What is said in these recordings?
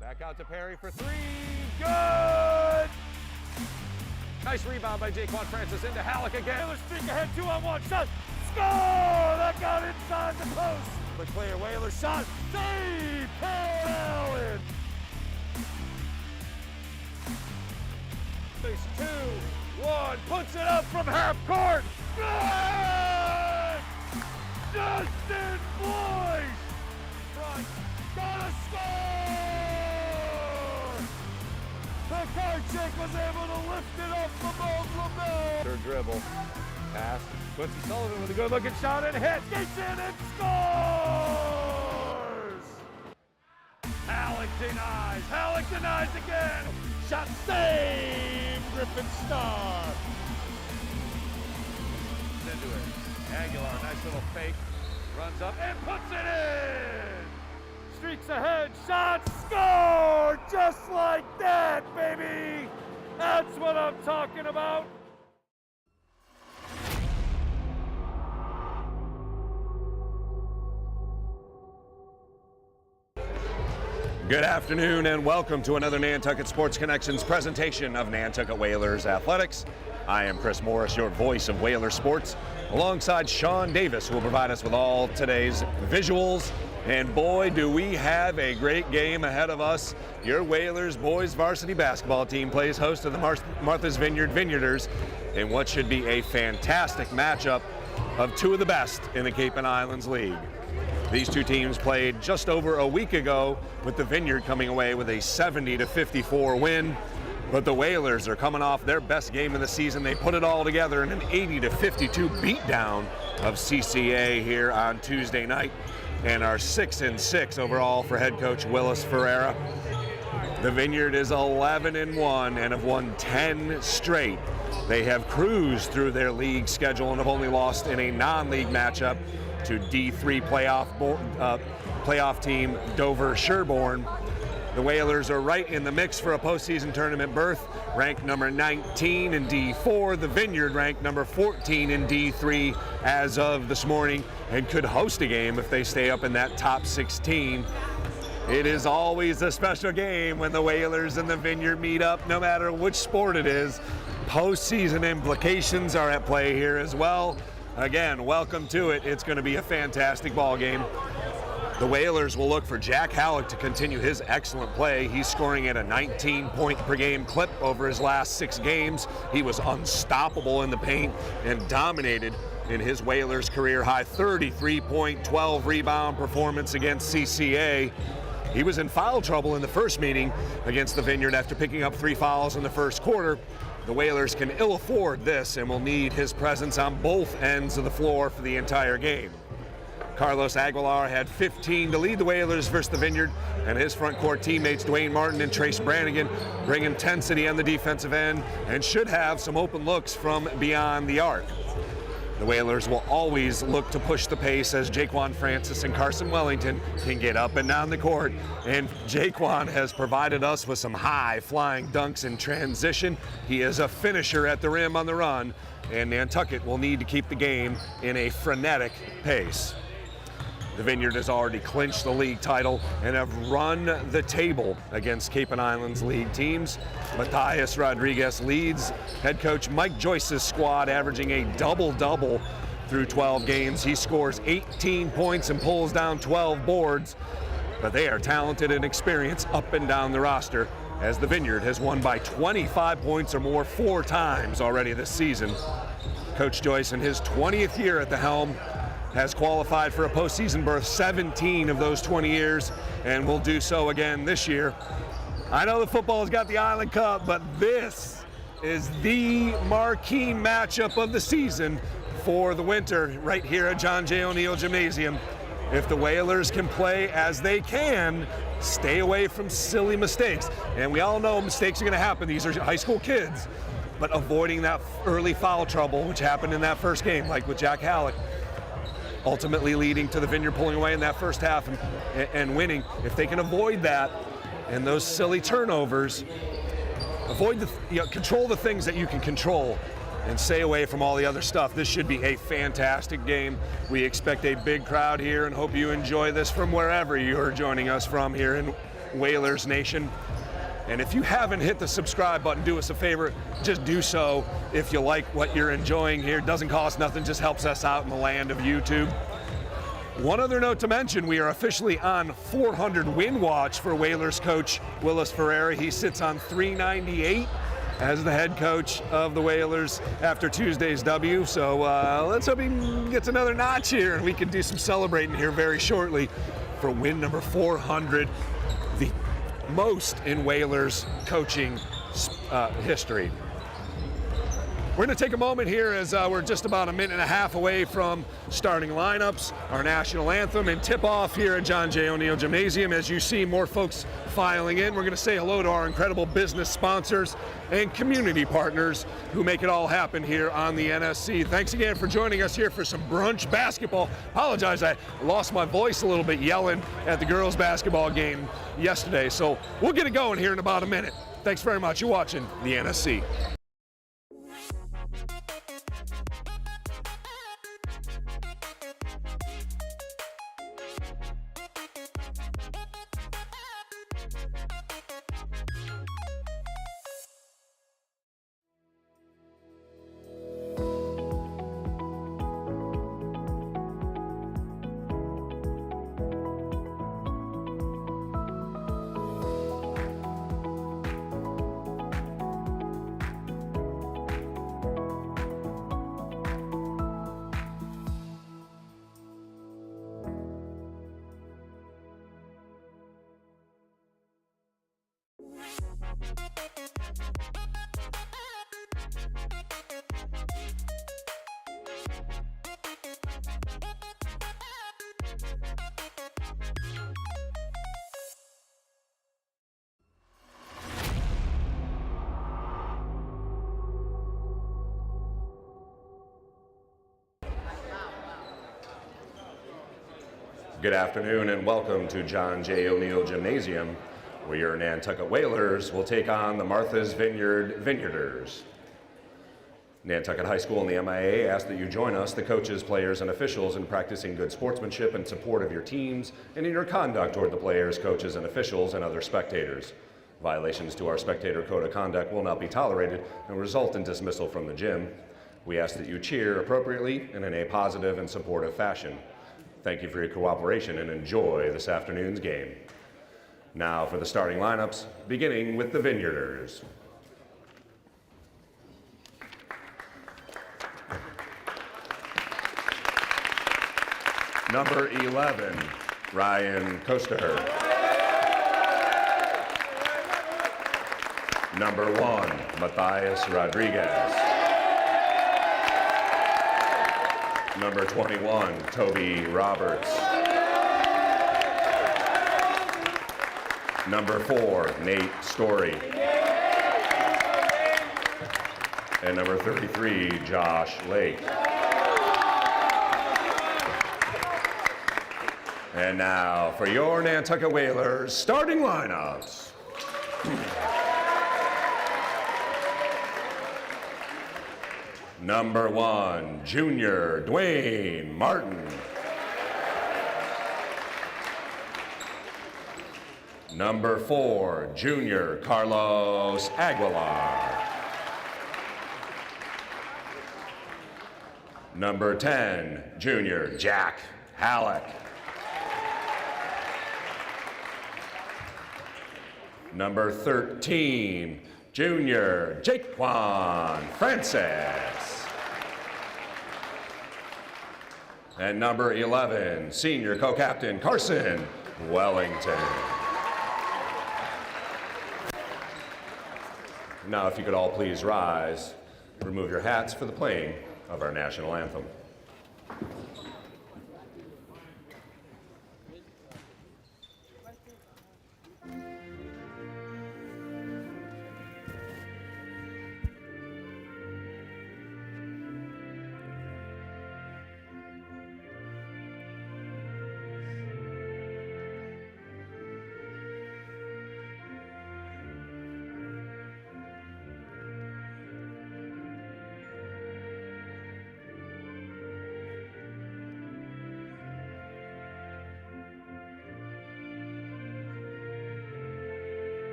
Back out to Perry for three. Good! Nice rebound by Jaquan Francis into Halleck again. Whalers streak ahead, 2-on-1 shot. Score! That got inside the post. The clear Whalers shot. Save! Paul Allen! Face 2-1. Puts it up from half court. Good! Justin Boyce! Front. Gotta score! The card check was able to lift it up above LaBelle. Third dribble. Pass. Quincy Sullivan with a good looking shot and hits. Gets in and scores! Halleck denies. Halleck denies again. Shot saved. Griffin Starr. Into it. Aguilar, nice little fake. Runs up and puts it in. Streaks ahead, shot, score! Just like that, baby! That's what I'm talking about. Good afternoon and welcome to another Nantucket Sports Connections presentation of Nantucket Whalers Athletics. I am Chris Morris, your voice of Whaler Sports, alongside Sean Davis, who will provide us with all today's visuals. And boy, do we have a great game ahead of us. Your Whalers boys varsity basketball team plays host to the Martha's Vineyard Vineyarders in what should be a fantastic matchup of two of the best in the Cape and Islands League. These two teams played just over a week ago, with the Vineyard coming away with a 70-54 win. But the Whalers are coming off their best game of the season. They put it all together in an 80-52 beatdown of CCA here on Tuesday night, and are 6-6 overall for head coach Willis Ferreria. The Vineyard is 11-1 and have won 10 straight. They have cruised through their league schedule and have only lost in a non-league matchup to D3 playoff team Dover Sherborne. The Whalers are right in the mix for a postseason tournament berth, ranked number 19 in D4. The Vineyard ranked number 14 in D3 as of this morning, and could host a game if they stay up in that top 16. It is always a special game when the Whalers and the Vineyard meet up, no matter which sport it is. Postseason implications are at play here as well. Again, welcome to it. It's going to be a fantastic ball game. The Whalers will look for Jack Halleck to continue his excellent play. He's scoring at a 19-point-per-game clip over his last 6 games. He was unstoppable in the paint and dominated in his Whalers career-high 33-point, 12-rebound performance against CCA. He was in foul trouble in the first meeting against the Vineyard after picking up 3 fouls in the first quarter. The Whalers can ill afford this and will need his presence on both ends of the floor for the entire game. Carlos Aguilar had 15 to lead the Whalers versus the Vineyard, and his front court teammates Dwayne Martin and Trace Brannigan bring intensity on the defensive end and should have some open looks from beyond the arc. The Whalers will always look to push the pace as Jaquan Francis and Carson Wellington can get up and down the court, and Jaquan has provided us with some high-flying dunks in transition. He is a finisher at the rim on the run, and Nantucket will need to keep the game in a frenetic pace. The Vineyard has already clinched the league title and have run the table against Cape and Islands League teams. Matthias Rodriguez leads head coach Mike Joyce's squad, averaging a double-double through 12 games. He scores 18 points and pulls down 12 boards, but they are talented and experienced up and down the roster, as the Vineyard has won by 25 points or more 4 times already this season. Coach Joyce, in his 20th year at the helm, has qualified for a postseason berth 17 of those 20 years, and will do so again this year. I know the football's got the Island Cup, but this is the marquee matchup of the season for the winter right here at John J. Oneil Gymnasium. if the Whalers can play as they can, stay away from silly mistakes. And we all know mistakes are going to happen. These are high school kids. But avoiding that early foul trouble, which happened in that first game, like with Jack Halleck, ultimately leading to the Vineyard pulling away in that first half and winning. If they can avoid that and those silly turnovers, control the things that you can control and stay away from all the other stuff. This should be a fantastic game. We expect a big crowd here and hope you enjoy this from wherever you are joining us from here in Whalers Nation. And if you haven't hit the subscribe button, do us a favor, just do so if you like what you're enjoying here. It doesn't cost nothing, just helps us out in the land of YouTube. One other note to mention, we are officially on 400 win watch for Whalers coach Willis Ferreria. He sits on 398 as the head coach of the Whalers after Tuesday's W. So let's hope he gets another notch here and we can do some celebrating here very shortly for win number 400, the most in Whalers coaching history. We're going to take a moment here as we're just about a minute and a half away from starting lineups, our national anthem, and tip-off here at John J. Oneil Gymnasium. As you see more folks filing in, we're going to say hello to our incredible business sponsors and community partners who make it all happen here on the NSC. Thanks again for joining us here for some brunch basketball. Apologize, I lost my voice a little bit yelling at the girls' basketball game yesterday. So we'll get it going here in about a minute. Thanks very much. You're watching the NSC. Good afternoon and welcome to John J. Oneil Gymnasium, where your Nantucket Whalers will take on the Martha's Vineyard Vineyarders. Nantucket High School and the MIAA ask that you join us, the coaches, players, and officials, in practicing good sportsmanship and support of your teams and in your conduct toward the players, coaches, and officials and other spectators. Violations to our spectator code of conduct will not be tolerated and result in dismissal from the gym. We ask that you cheer appropriately and in a positive and supportive fashion. Thank you for your cooperation and enjoy this afternoon's game. Now for the starting lineups, beginning with the Vineyarders. Number 11, Ryan Koster. Number 1, Matthias Rodriguez. Number 21, Toby Roberts. Number 4, Nate Story. And number 33, Josh Lake. And now for your Nantucket Whalers starting lineups. Number 1, junior Dwayne Martin. Number 4, junior Carlos Aguilar. Number 10, junior Jack Halleck. Number 13, junior Jaquan Francis. And number 11, senior co-captain Carson Wellington. Now, if you could all please rise, remove your hats for the playing of our national anthem.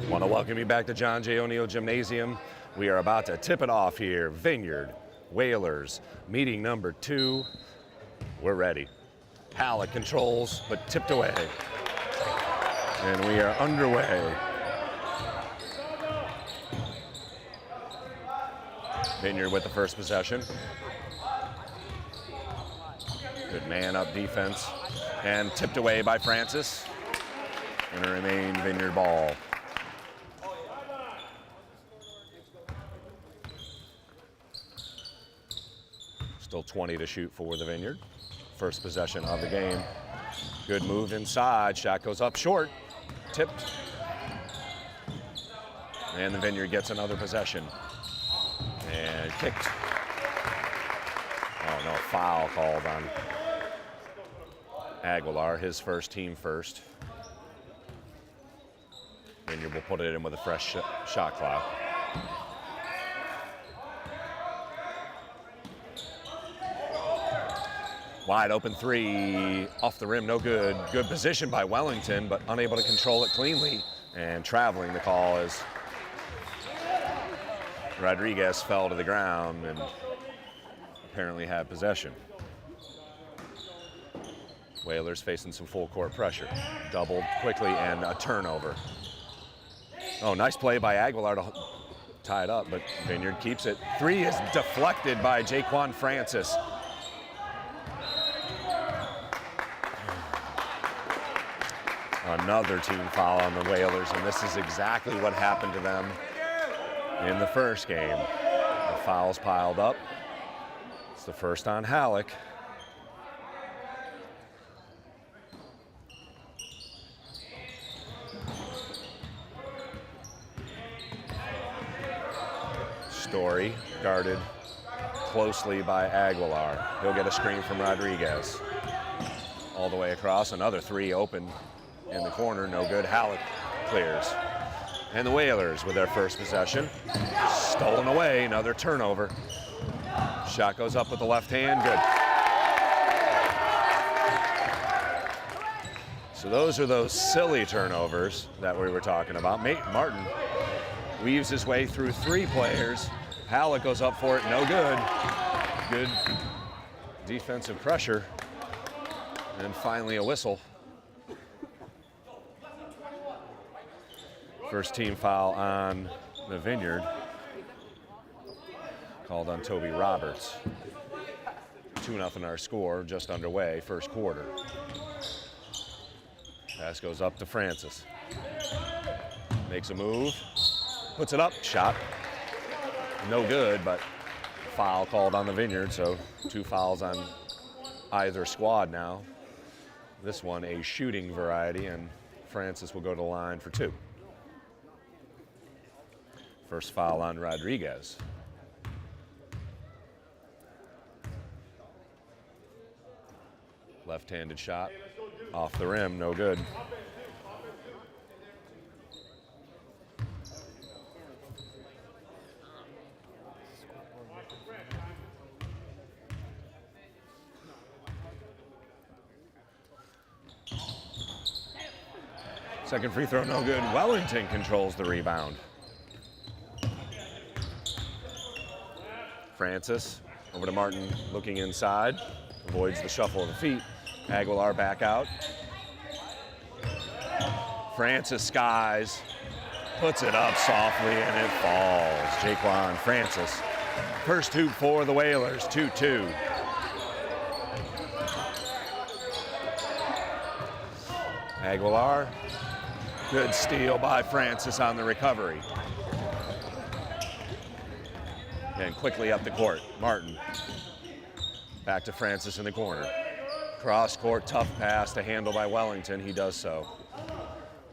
Want to welcome you back to John J. Oneil Gymnasium. We are about to tip it off here. Vineyard, Whalers, meeting number 2. We're ready. Halleck controls, but tipped away. And we are underway. Vineyard with the first possession. Good man-up defense. And tipped away by Francis. And it remain Vineyard ball. Still 20 to shoot for the Vineyard. First possession of the game. Good move inside. Shot goes up short. Tipped. And the Vineyard gets another possession. And kicked. Oh no, foul called on Aguilar, his first, team first. Vineyard will put it in with a fresh shot clock. Wide open 3, off the rim, no good. Good position by Wellington, but unable to control it cleanly. And traveling the call as Rodriguez fell to the ground and apparently had possession. Whalers facing some full court pressure. Doubled quickly and a turnover. Oh, nice play by Aguilar to tie it up, but Vineyard keeps it. 3 is deflected by Jaquan Francis. Another team foul on the Whalers, and this is exactly what happened to them in the first game. The fouls piled up. It's the first on Halleck. Story guarded closely by Aguilar. He'll get a screen from Rodriguez. All the way across, another 3 open in the corner, no good. Halleck clears. And the Whalers with their first possession. Stolen away, another turnover. Shot goes up with the left hand, good. So those are those silly turnovers that we were talking about. Martin weaves his way through 3 players. Halleck goes up for it, no good. Good defensive pressure. And finally a whistle. First team foul on the Vineyard. Called on Toby Roberts. 2-0 our score, just underway, first quarter. Pass goes up to Francis. Makes a move, puts it up, shot. No good, but foul called on the Vineyard, so 2 fouls on either squad now. This one a shooting variety, and Francis will go to the line for 2. First foul on Rodriguez. Left-handed shot, off the rim, no good. Second free throw, no good. Wellington controls the rebound. Francis over to Martin, looking inside, avoids the shuffle of the feet. Aguilar back out. Francis skies, puts it up softly, and it falls. Jaquan Francis, first hoop for the Whalers, 2-2. Aguilar, good steal by Francis on the recovery. And quickly up the court, Martin. Back to Francis in the corner. Cross court, tough pass to handle by Wellington. He does so.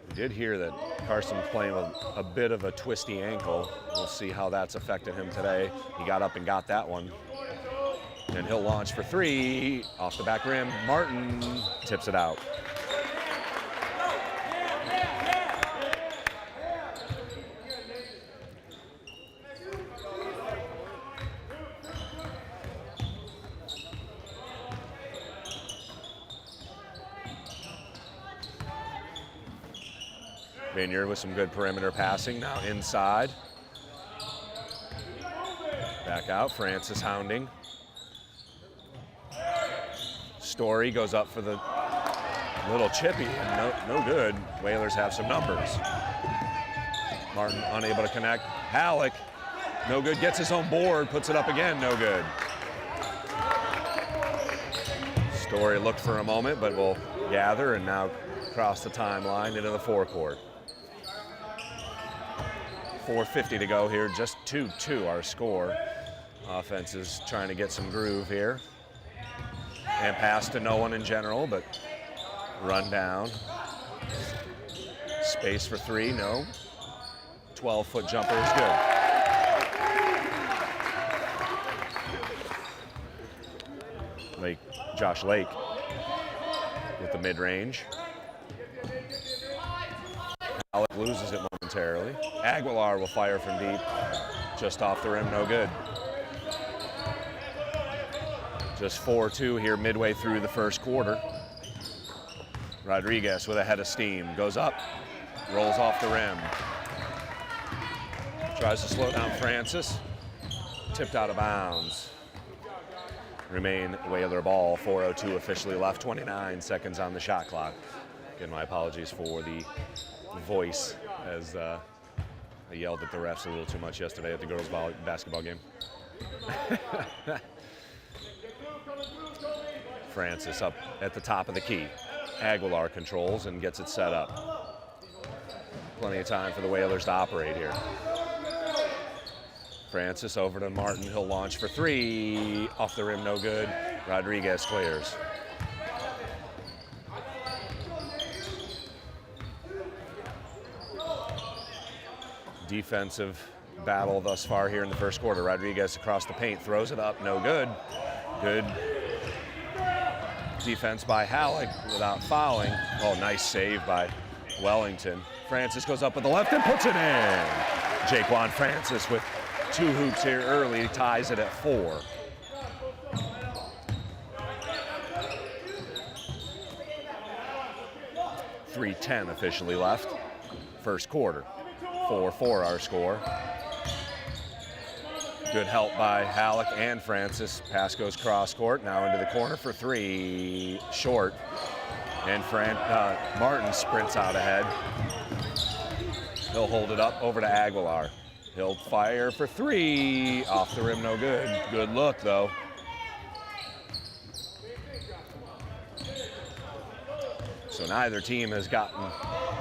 We did hear that Carson's playing with a bit of a twisty ankle. We'll see how that's affected him today. He got up and got that one. And he'll launch for 3. Off the back rim, Martin tips it out. Vineyard with some good perimeter passing, now inside. Back out, Francis hounding. Story goes up for the little chippy, and no good. Whalers have some numbers. Martin unable to connect. Halleck, no good, gets his own board, puts it up again, no good. Story looked for a moment, but will gather and now cross the timeline into the forecourt. 4:50 to go here, just 2-2 our score. Offense is trying to get some groove here. And pass to no one in general, but run down. Space for three, no. 12-foot jumper is good. Josh Lake with the mid-range. Alec loses it momentarily. Aguilar will fire from deep, just off the rim, no good. Just 4-2 here midway through the first quarter. Rodriguez with a head of steam, goes up, rolls off the rim. Tries to slow down Francis, tipped out of bounds. Remain Whaler ball, 4:02 officially left, 29 seconds on the shot clock. Again, my apologies for the voice, as I yelled at the refs a little too much yesterday at the girls' basketball game. Francis up at the top of the key. Aguilar controls and gets it set up. Plenty of time for the Whalers to operate here. Francis over to Martin, he'll launch for three. Off the rim, no good. Rodriguez clears. Defensive battle thus far here in the first quarter. Rodriguez across the paint, throws it up, no good. Good defense by Halleck without fouling. Oh, nice save by Wellington. Francis goes up with the left and puts it in. Jaquan Francis with 2 hoops here early, ties it at 4. .310 officially left. First quarter. 4-4 our score. Good help by Halleck and Francis. Pass goes cross court, now into the corner for 3, short. And Martin sprints out ahead. He'll hold it up over to Aguilar. He'll fire for 3, off the rim, no good. Good look though. So neither team has gotten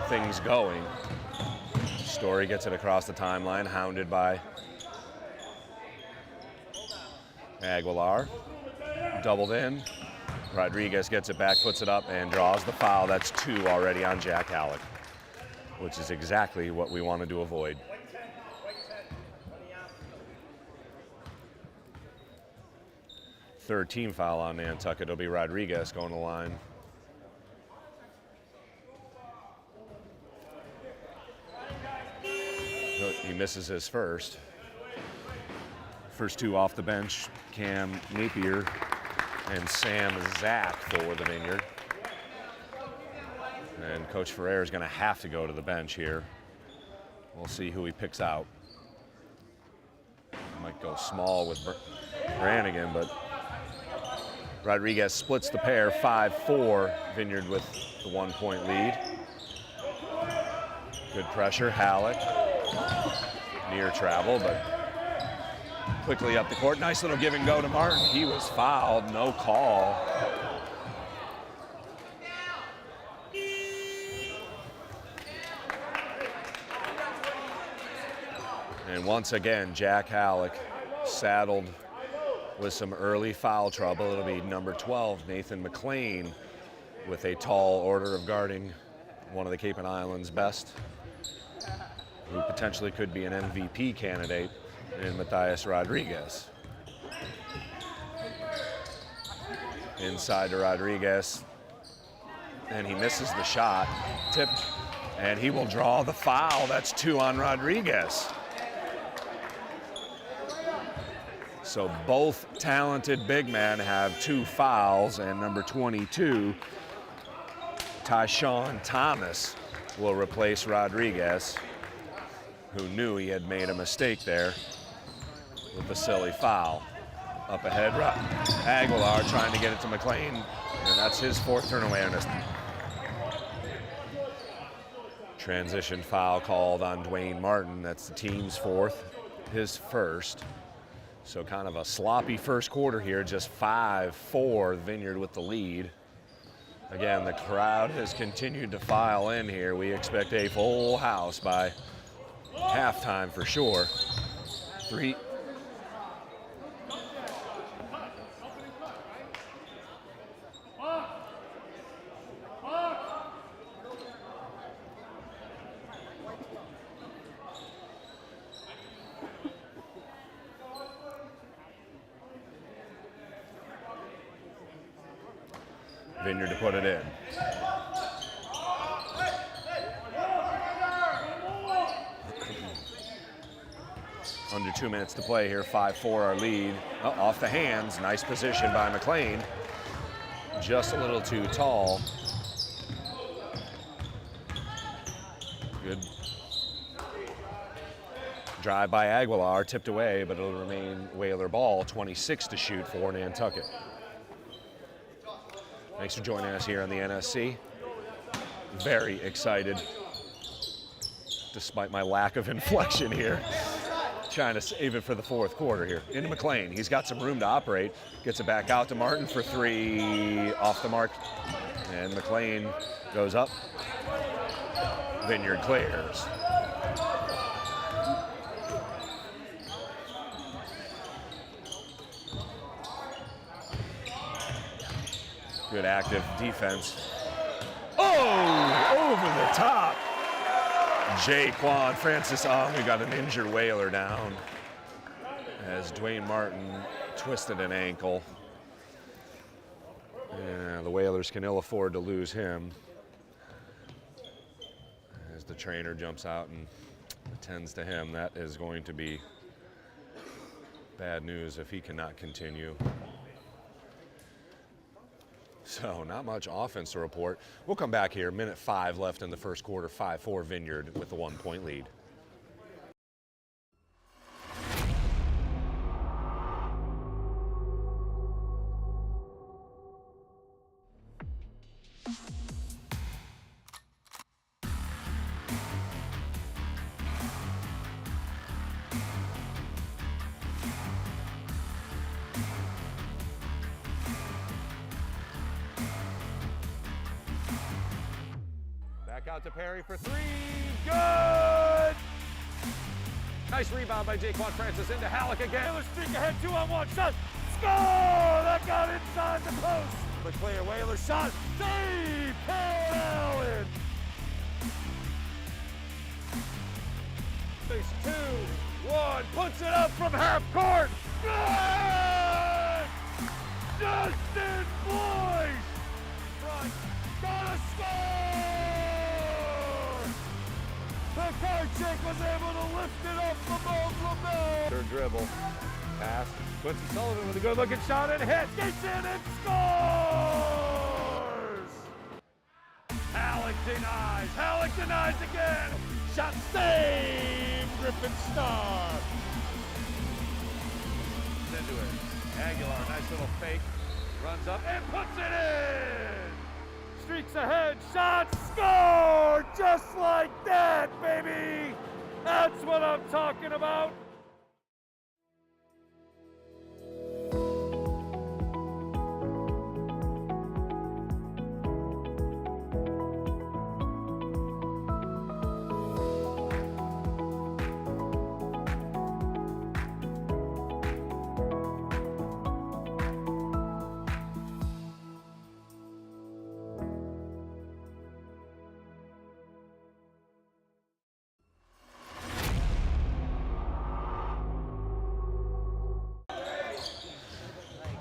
things going. Story gets it across the timeline, hounded by Aguilar. Doubled in. Rodriguez gets it back, puts it up, and draws the foul. That's 2 already on Jack Halleck, which is exactly what we wanted to avoid. Third team foul on Nantucket. It'll be Rodriguez going to the line. He misses his first. First 2 off the bench, Cam Napier and Sam Zach for the Vineyard. And Coach Ferreira is going to have to go to the bench here. We'll see who he picks out. Might go small with Brannigan, but Rodriguez splits the pair, 5-4, Vineyard with the 1-point lead. Good pressure, Halleck. Near travel, but quickly up the court. Nice little give and go to Martin. He was fouled, no call. And once again, Jack Halleck saddled with some early foul trouble. It'll be number 12, Nathan McLean, with a tall order of guarding one of the Cape and Islands' best, who potentially could be an MVP candidate in Matthias Rodriguez. Inside to Rodriguez, and he misses the shot. Tip, and he will draw the foul. That's 2 on Rodriguez. So both talented big men have 2 fouls, and number 22, Tyshawn Thomas, will replace Rodriguez, who knew he had made a mistake there with the silly foul. Up ahead, Aguilar trying to get it to McLean, and that's his 4th turn awareness. Transition foul called on Dwayne Martin. That's the team's 4th, his 1st. So kind of a sloppy first quarter here, just 5-4 Vineyard with the lead. Again, the crowd has continued to file in here. We expect a full house by halftime for sure. 3. Vineyard to put it in. Under 2 minutes to play here, 5-4 our lead. Oh, off the hands, nice position by McLean. Just a little too tall. Good drive by Aguilar, tipped away, but it'll remain Whaler ball, 26 to shoot for Nantucket. Thanks for joining us here on the NSC. Very excited, despite my lack of inflection here. Trying to save it for the 4th quarter here. Into McLean, he's got some room to operate. Gets it back out to Martin for 3, off the mark. And McLean goes up. Vineyard clears. Good active defense. Oh, over the top. Jaquan Francis, we got an injured Whaler down as Dwayne Martin twisted an ankle. Yeah, the Whalers can ill afford to lose him as the trainer jumps out and attends to him. That is going to be bad news if he cannot continue. So not much offense to report. We'll come back here, minute 5 left in the first quarter, 5-4 Vineyard with a 1-point lead. Out to Perry for 3, good! Nice rebound by Jaquan Francis into Halleck again. Whalers streak ahead, 2-on-1, shot, score! That got inside the post. The clear, Whaler shot, save, Paul Allen! Face 2-1, puts it up from half court. Good! Justin Boyce! Front, gotta score! Karchik was able to lift it up from LeBell. Third dribble, pass, Quincy Sullivan with a good looking shot and hit, gets in and scores! Halleck denies again, shot save, Griffin Star. Into it, Aguilar, nice little fake, runs up and puts it in! Streaks ahead, shot, score! Just like that, baby! That's what I'm talking about!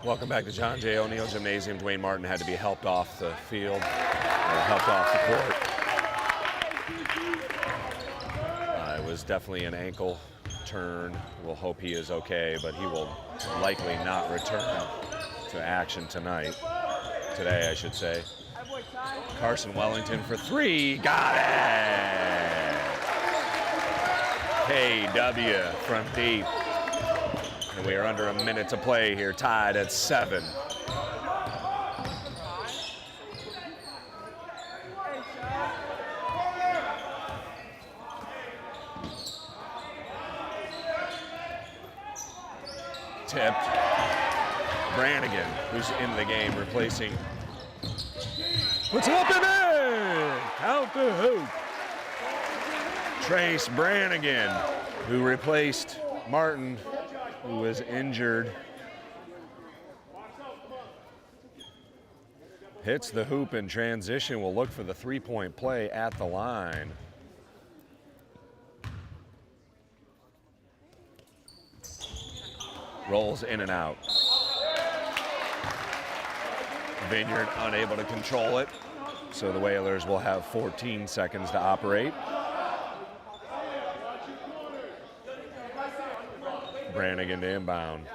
Welcome back to John J. Oneil Gymnasium. Dwayne Martin had to be helped off the field, helped off the court. It was definitely an ankle turn. We'll hope he is okay, but he will likely not return to action today, I should say. Carson Wellington for three, got it! KW from deep. And we are under a minute to play here, tied at 7. Tipped. Brannigan, who's in the game, replacing. Puts it up and in! Count the hoop. Trace Brannigan, who replaced Martin, who was injured. Hits the hoop in transition. Will look for the three-point play at the line. Rolls in and out. Vineyard unable to control it, so the Whalers will have 14 seconds to operate. Brannigan to inbound.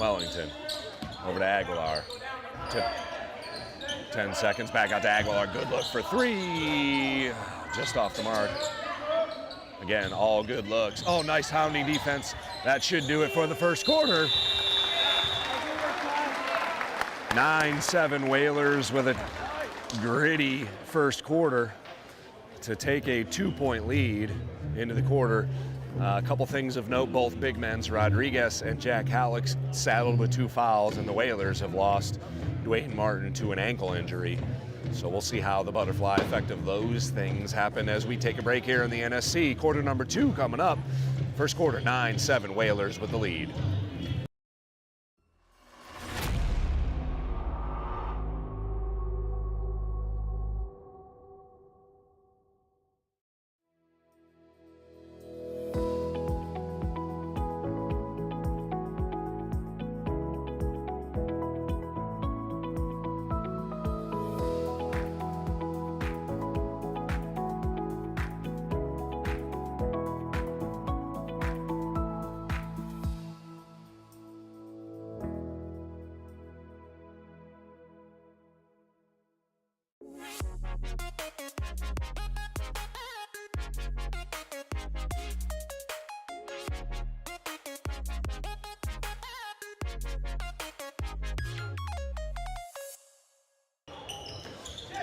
Wellington over to Aguilar. 10 seconds, back out to Aguilar. Good look for three. Just off the mark. Again, all good looks. Oh, nice hounding defense. That should do it for the first quarter. 9-7 Whalers with a gritty first quarter to take a 2-point lead into the quarter. A couple things of note, both big men's, Rodriguez and Jack Halleck, saddled with 2 fouls, and the Whalers have lost Dwayne Martin to an ankle injury. So we'll see how the butterfly effect of those things happen as we take a break here in the NSC. Quarter number 2 coming up. First quarter, 9-7 Whalers with the lead.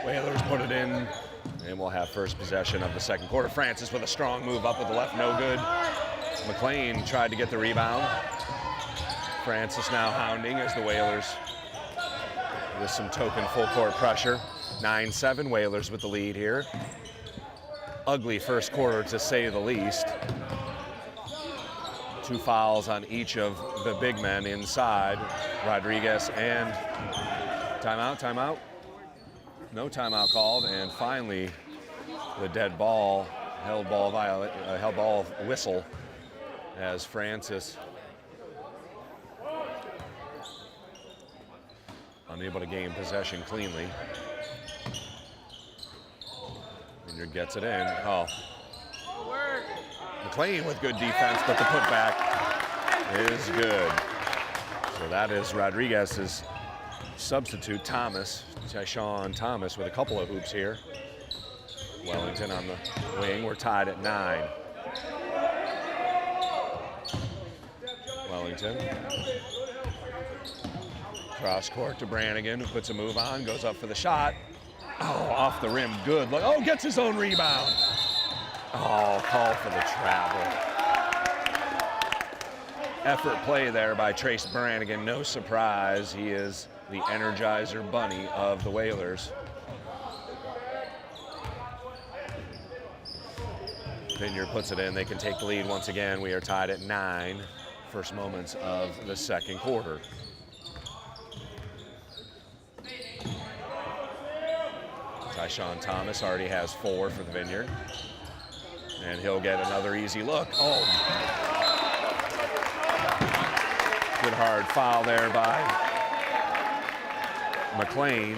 Whalers put it in, and we'll have first possession of the second quarter. Francis with a strong move up with the left, no good. McLean tried to get the rebound. Francis now hounding as the Whalers with some token full court pressure. 9-7 Whalers with the lead here. Ugly first quarter to say the least. 2 fouls on each of the big men inside. Rodriguez and timeout. No timeout called, and finally the dead ball, held ball whistle as Francis unable to gain possession cleanly. Vineyard gets it in. Oh, McLean with good defense, but the putback is good. So that is Rodriguez's substitute, Thomas. Tyshawn Thomas with a couple of hoops here. Wellington on the wing. We're tied at 9. Wellington. Cross court to Brannigan, who puts a move on, goes up for the shot. Oh, off the rim, good look. Oh, gets his own rebound. Oh, call for the travel. Effort play there by Trace Brannigan, no surprise. He is the Energizer Bunny of the Whalers. Vineyard puts it in. They can take the lead once again. We are tied at 9. First moments of the second quarter. Tyshawn Thomas already has 4 for the Vineyard. And he'll get another easy look. Oh. Good hard foul there by McLean,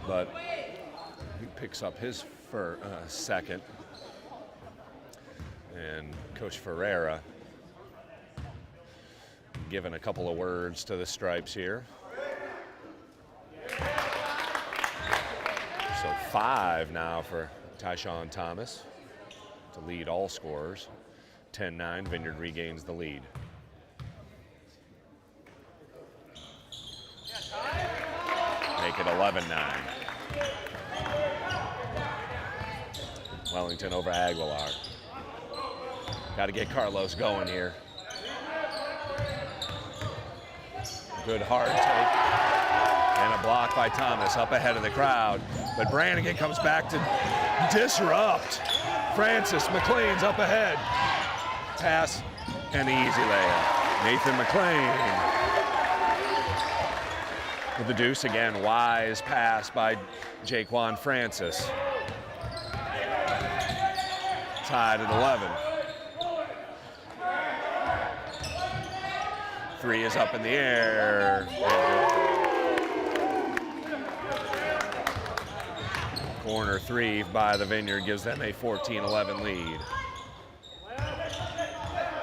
but he picks up his second. And Coach Ferreira given a couple of words to the stripes here. So 5 now for Tyshawn Thomas to lead all scorers. 10-9, Vineyard regains the lead. Make it 11-9. Wellington over Aguilar. Got to get Carlos going here. Good hard take. And a block by Thomas up ahead of the crowd. But Brannigan comes back to disrupt. Francis McLean's up ahead. Pass and the easy layup. Nathan McLean with the deuce again. Wise pass by Jaquan Francis. Tied at 11. 3 is up in the air. Corner 3 by the Vineyard gives them a 14-11 lead.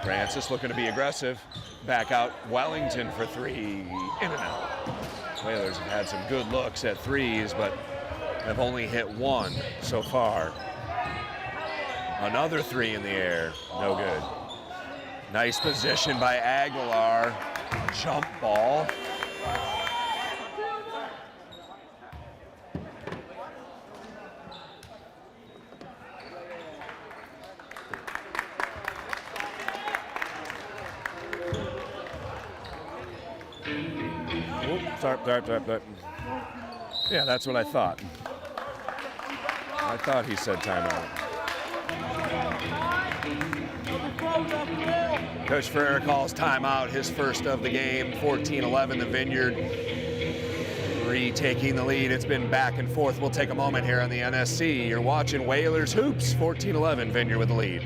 Francis looking to be aggressive. Back out Wellington for 3. In and out. Whalers have had some good looks at threes, but have only hit 1 so far. Another 3 in the air. No good. Nice position by Aguilar. Jump ball. Sorry. Yeah, that's what I thought. I thought he said timeout. Coach Ferreria calls timeout, his first of the game. 14-11, the Vineyard retaking the lead. It's been back and forth. We'll take a moment here on the NSC. You're watching Whalers Hoops, 14-11, Vineyard with the lead.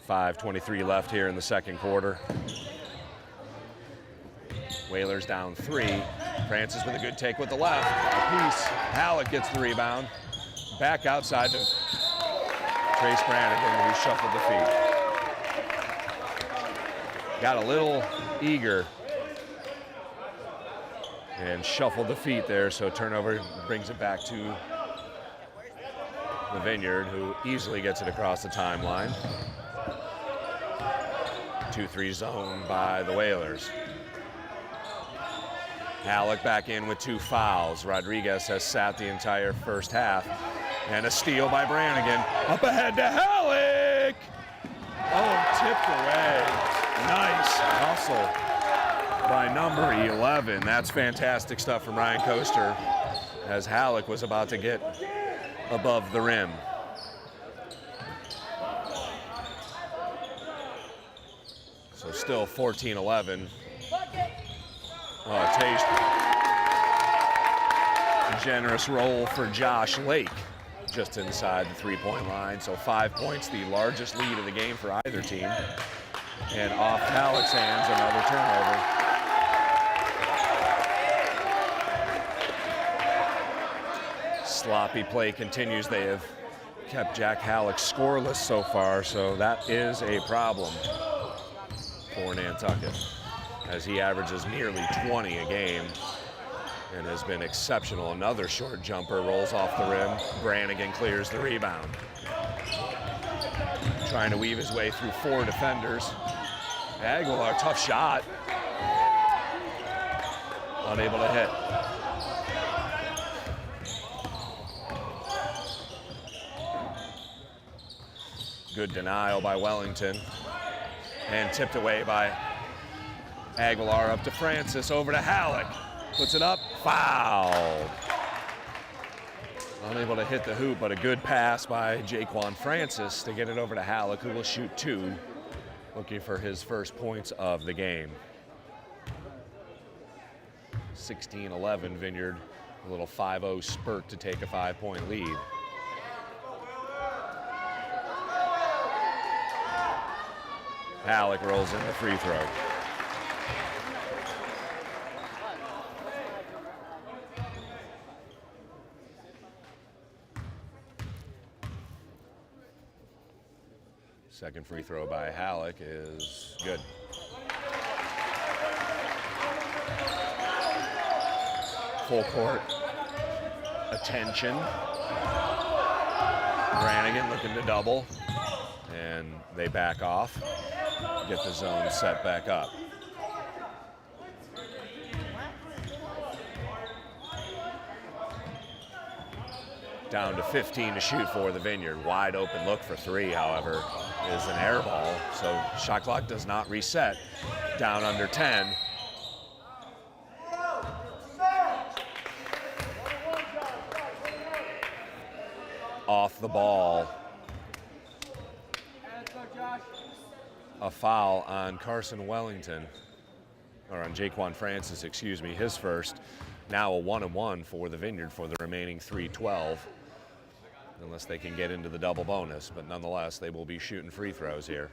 .5:23 left here in the second quarter. Whalers down 3. Francis with a good take with the left. A piece. Halleck gets the rebound. Back outside to Trace Brannigan, who shuffled the feet. Got a little eager and shuffled the feet there, so turnover brings it back to the Vineyard, who easily gets it across the timeline. 2-3 zone by the Whalers. Halleck back in with 2 fouls. Rodriguez has sat the entire first half. And a steal by Brannigan. Up ahead to Halleck! Oh, tipped away. Nice hustle by number 11. That's fantastic stuff from Ryan Coaster as Halleck was about to get above the rim. So still 14-11. Oh, a taste. Generous roll for Josh Lake just inside the 3-point line. So 5 points, the largest lead of the game for either team. And off Halleck's hands, another turnover. Sloppy play continues. They have kept Jack Halleck scoreless so far, so that is a problem for Nantucket, as he averages nearly 20 a game and has been exceptional. Another short jumper rolls off the rim. Brannigan clears the rebound. Trying to weave his way through 4 defenders. Aguilar, tough shot. Unable to hit. Good denial by Wellington. And tipped away by Aguilar up to Francis, over to Halleck. Puts it up, foul. Unable to hit the hoop, but a good pass by Jaquan Francis to get it over to Halleck, who will shoot 2, looking for his first points of the game. 16-11 Vineyard, a little 5-0 spurt to take a 5-point lead. Halleck rolls in the free throw. Second free throw by Halleck is good. Full court attention. Brannigan looking to double, and they back off, get the zone set back up. Down to 15 to shoot for the Vineyard. Wide open look for 3, however, is an air ball, so shot clock does not reset. Down under 10. Off the ball. A foul on Carson Wellington, or on Jaquan Francis, excuse me, his first. Now a 1-and-1 for the Vineyard for the remaining 3:12, unless they can get into the double bonus, but nonetheless, they will be shooting free throws here.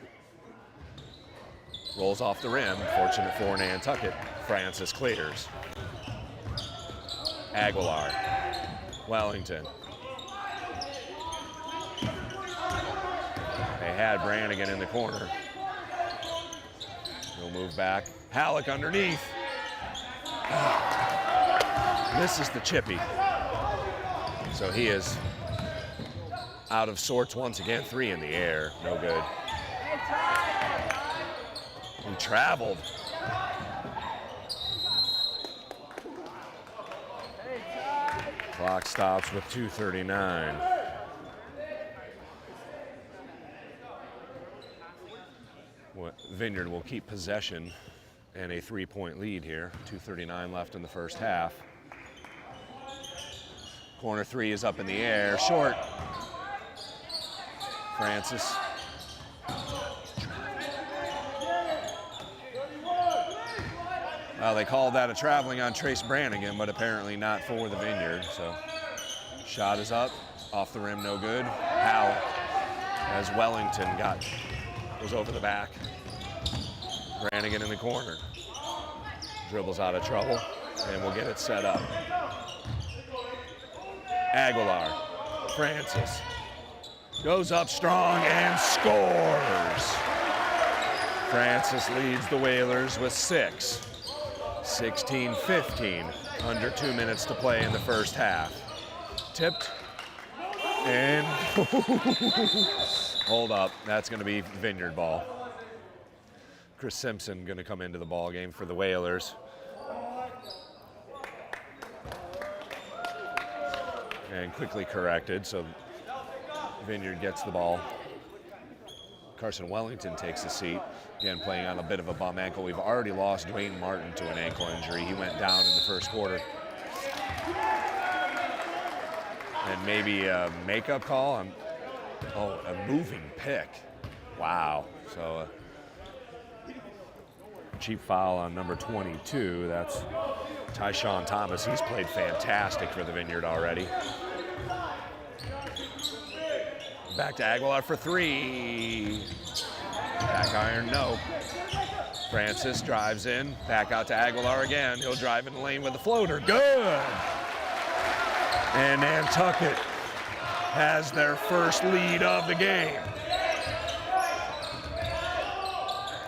Rolls off the rim, fortunate for Nantucket. Francis clears. Aguilar, Wellington. They had Brannigan in the corner. He'll move back. Halleck underneath. Misses the chippy. So he is out of sorts once again. 3 in the air, no good. He traveled. Clock stops with 2:39. Vineyard will keep possession and a 3-point lead here. 2:39 left in the first half. Corner 3 is up in the air, short. Francis. Well, they called that a traveling on Trace Brannigan, but apparently not for the Vineyard. So shot is up, off the rim, no good. Halleck, as Wellington goes over the back. Brannigan in the corner. Dribbles out of trouble, and we'll get it set up. Aguilar, Francis, goes up strong and scores. Francis leads the Whalers with 6. 16-15, under 2 minutes to play in the first half. Tipped, and hold up, that's gonna be Vineyard ball. Chris Simpson going to come into the ball game for the Whalers. And quickly corrected, so Vineyard gets the ball. Carson Wellington takes a seat, again playing on a bit of a bum ankle. We've already lost Dwayne Martin to an ankle injury. He went down in the first quarter. And maybe a makeup call. A moving pick. Wow. So cheap foul on number 22. That's Tyshawn Thomas. He's played fantastic for the Vineyard already. Back to Aguilar for 3. Back iron, no. Francis drives in, back out to Aguilar again. He'll drive in the lane with a floater. Good! And Nantucket has their first lead of the game.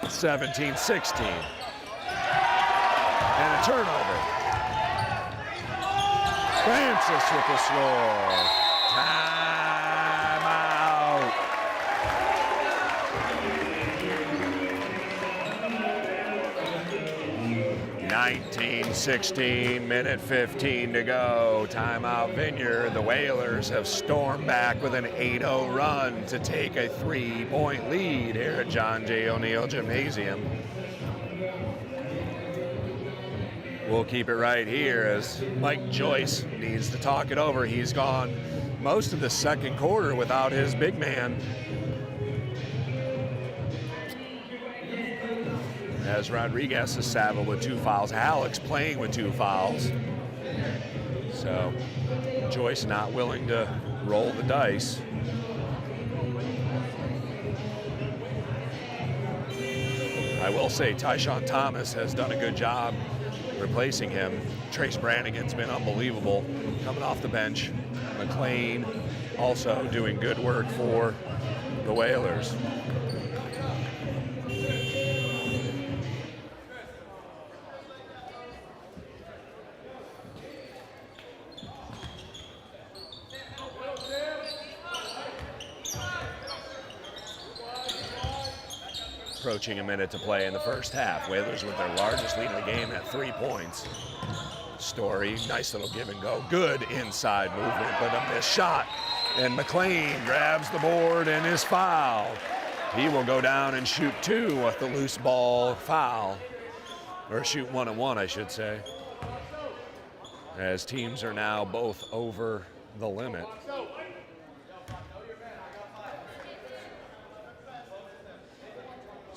17-16. And a turnover. Francis with the score. Timeout. (19-16), minute 15 to go. Timeout Vineyard. The Whalers have stormed back with an 8-0 run to take a 3-point lead here at John J. Oneil Gymnasium. We'll keep it right here as Mike Joyce needs to talk it over. He's gone most of the second quarter without his big man. As Rodriguez is saddled with 2 fouls. Halleck's playing with 2 fouls. So Joyce not willing to roll the dice. I will say Tyshawn Thomas has done a good job replacing him. Trace Brannigan's been unbelievable coming off the bench. McLean also doing good work for the Whalers. Approaching a minute to play in the first half. Whalers with their largest lead of the game at 3 points. Story, nice little give and go. Good inside movement, but a missed shot. And McLean grabs the board and is fouled. He will go down and shoot 2 with the loose ball foul. Or shoot 1 and 1, I should say. As teams are now both over the limit.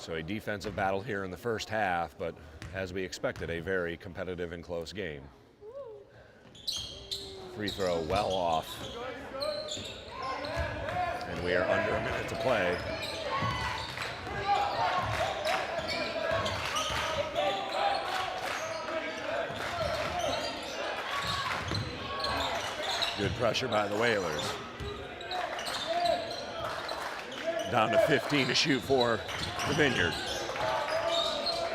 So a defensive battle here in the first half, but as we expected, a very competitive and close game. Free throw well off. And we are under a minute to play. Good pressure by the Whalers. Down to 15 to shoot for the Vineyard.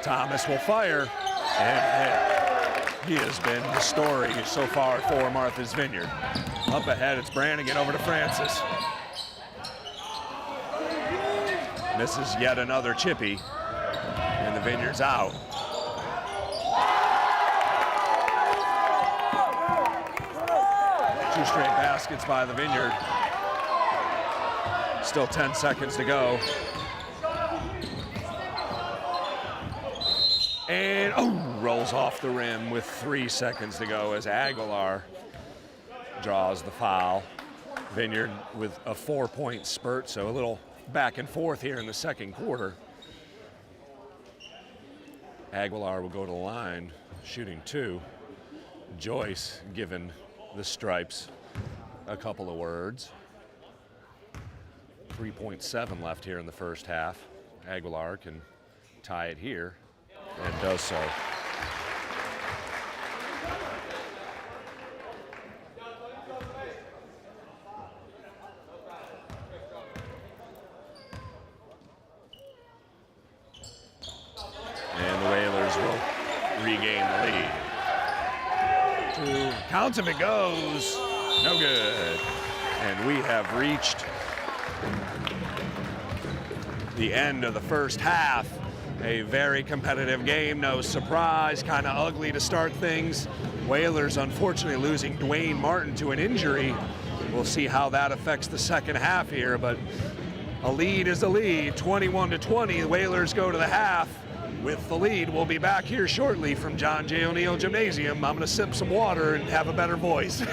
Thomas will fire, and he has been the story so far for Martha's Vineyard. Up ahead, it's Brannigan over to Francis. Misses yet another chippy, and the Vineyard's out. Two straight baskets by the Vineyard. Still 10 seconds to go. And rolls off the rim with 3 seconds to go as Aguilar draws the foul. Vineyard with a 4-point spurt, so a little back and forth here in the second quarter. Aguilar will go to the line, shooting 2. Joyce given the stripes a couple of words. 3.7 left here in the first half. Aguilar can tie it here and does so. And the Whalers will regain the lead. 2 counts if it goes. No good. And we have reached the end of the first half. A very competitive game, no surprise, kind of ugly to start things. Whalers unfortunately losing Dwayne Martin to an injury. We'll see how that affects the second half here, but a lead is a lead, 21-20. The Whalers go to the half with the lead. We'll be back here shortly from John J. Oneil Gymnasium. I'm gonna sip some water and have a better voice.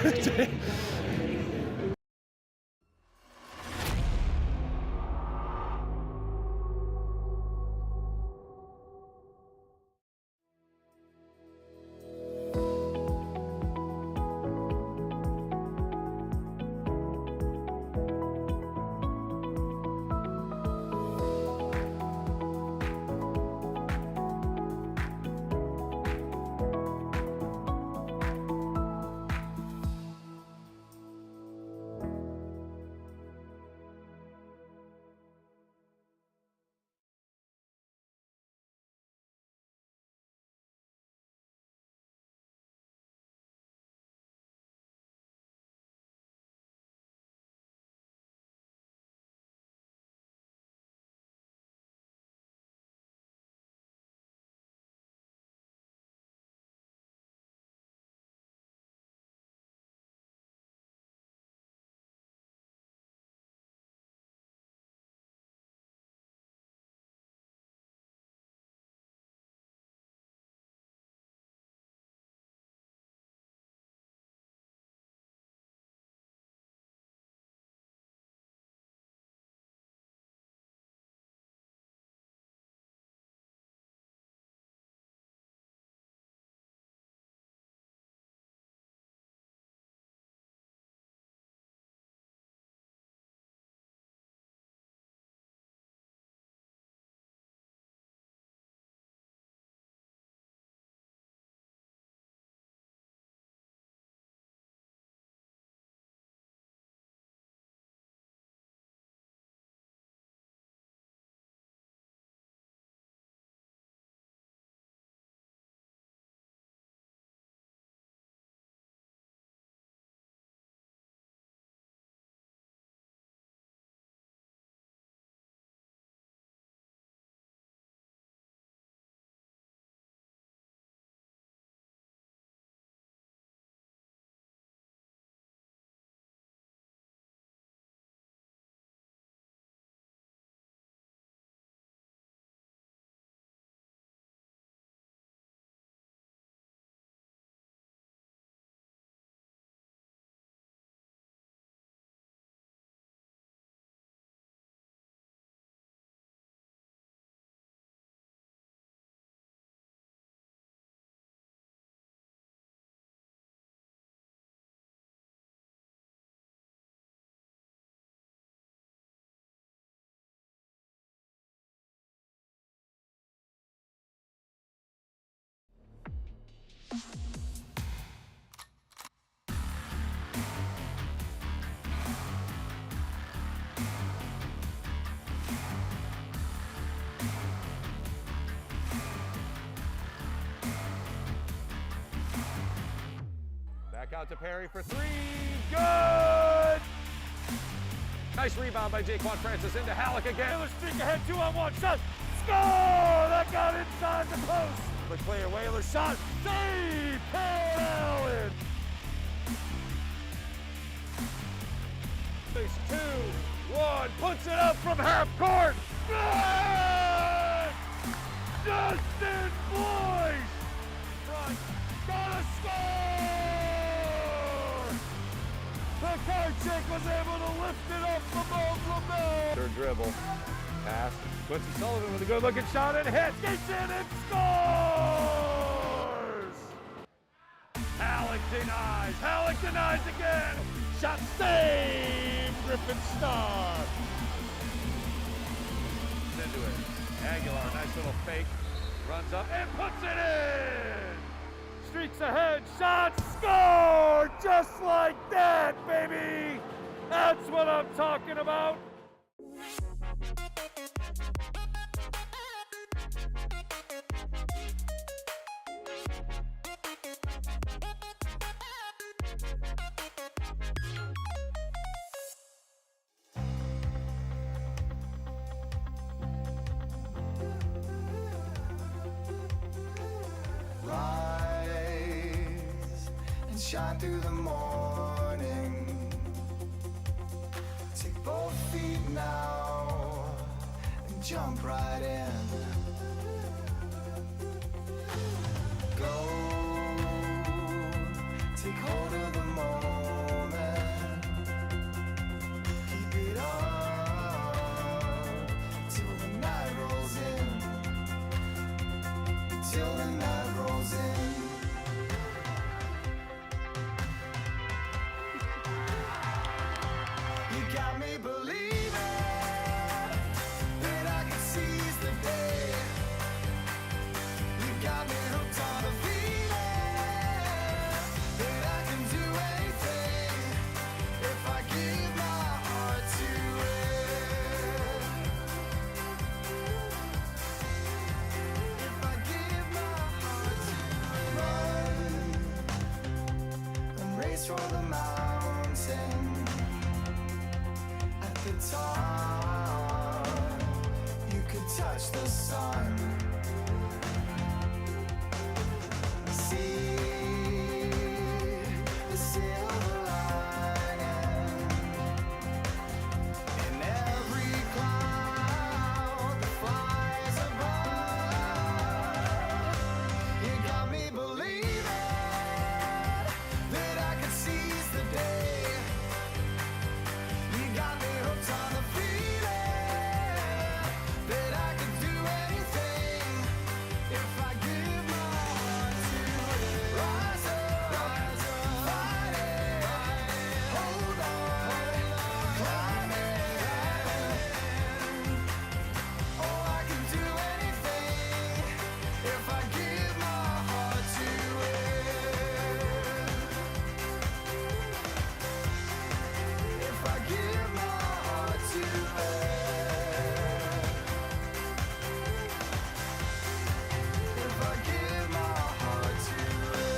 Back out to Perry for three. Good! Nice rebound by Jaquan Francis into Halleck again. Whalers streak ahead, 2-on-1, shot, score! That got inside the post. The clear, Whalers shot, save, Paul Allen. 2-1, puts it up from half court. Good! Justin Boyce! Front, gotta score! The Karchik was able to lift it up above LaBelle. Third dribble, pass. Quincy Sullivan with a good looking shot and hit. Gets in and scores! Halleck denies again. Shot save, Griffin Star. Into it. Aguilar, nice little fake. Runs up and puts it in! Streaks ahead, shot, score! Just like that, baby! That's what I'm talking about. Shine through the morning. Take both feet now and jump right in. Go, take hold of the moment. Keep it up till the night rolls in. Till the night rolls in. Got me believing that I can seize the day. You got me hooked on a feeling that I can do anything if I give my heart to it. If I give my heart to it. Run and race for the mountain. The top, you could touch the sun. See the silver lining in every cloud that flies above. You got me believing that I could seize the day. You got me hooked on the feeling that I could do anything if I give my heart to it. Rise up, fight it, hold on, climb it. Oh, I can do anything if I give my heart to it. If I give my heart to it. If I give my heart to it.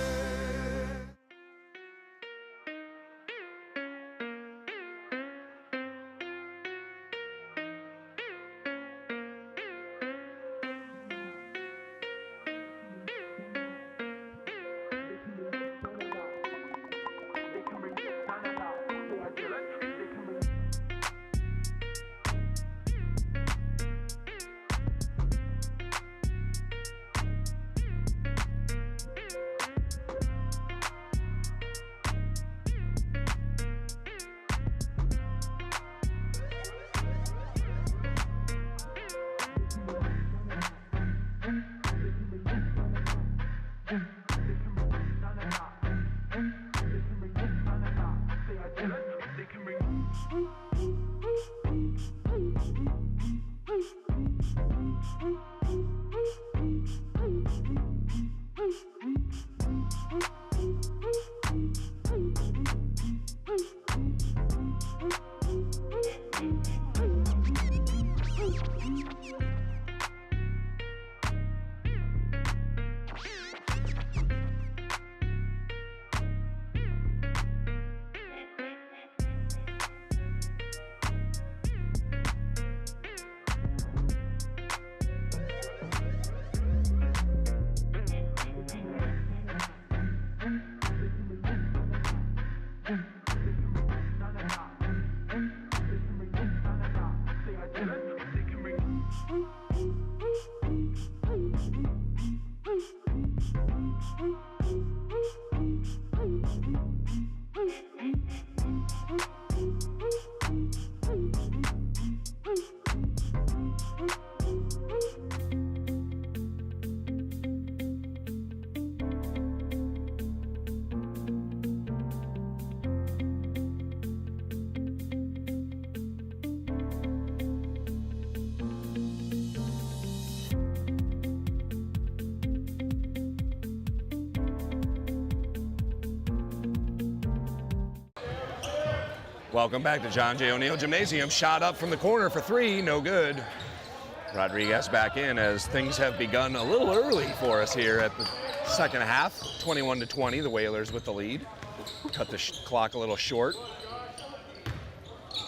Welcome back to John J. Oneil Gymnasium. Shot up from the corner for three, no good. Rodriguez back in as things have begun a little early for us here at the second half. 21-20, the Whalers with the lead. Cut the clock a little short.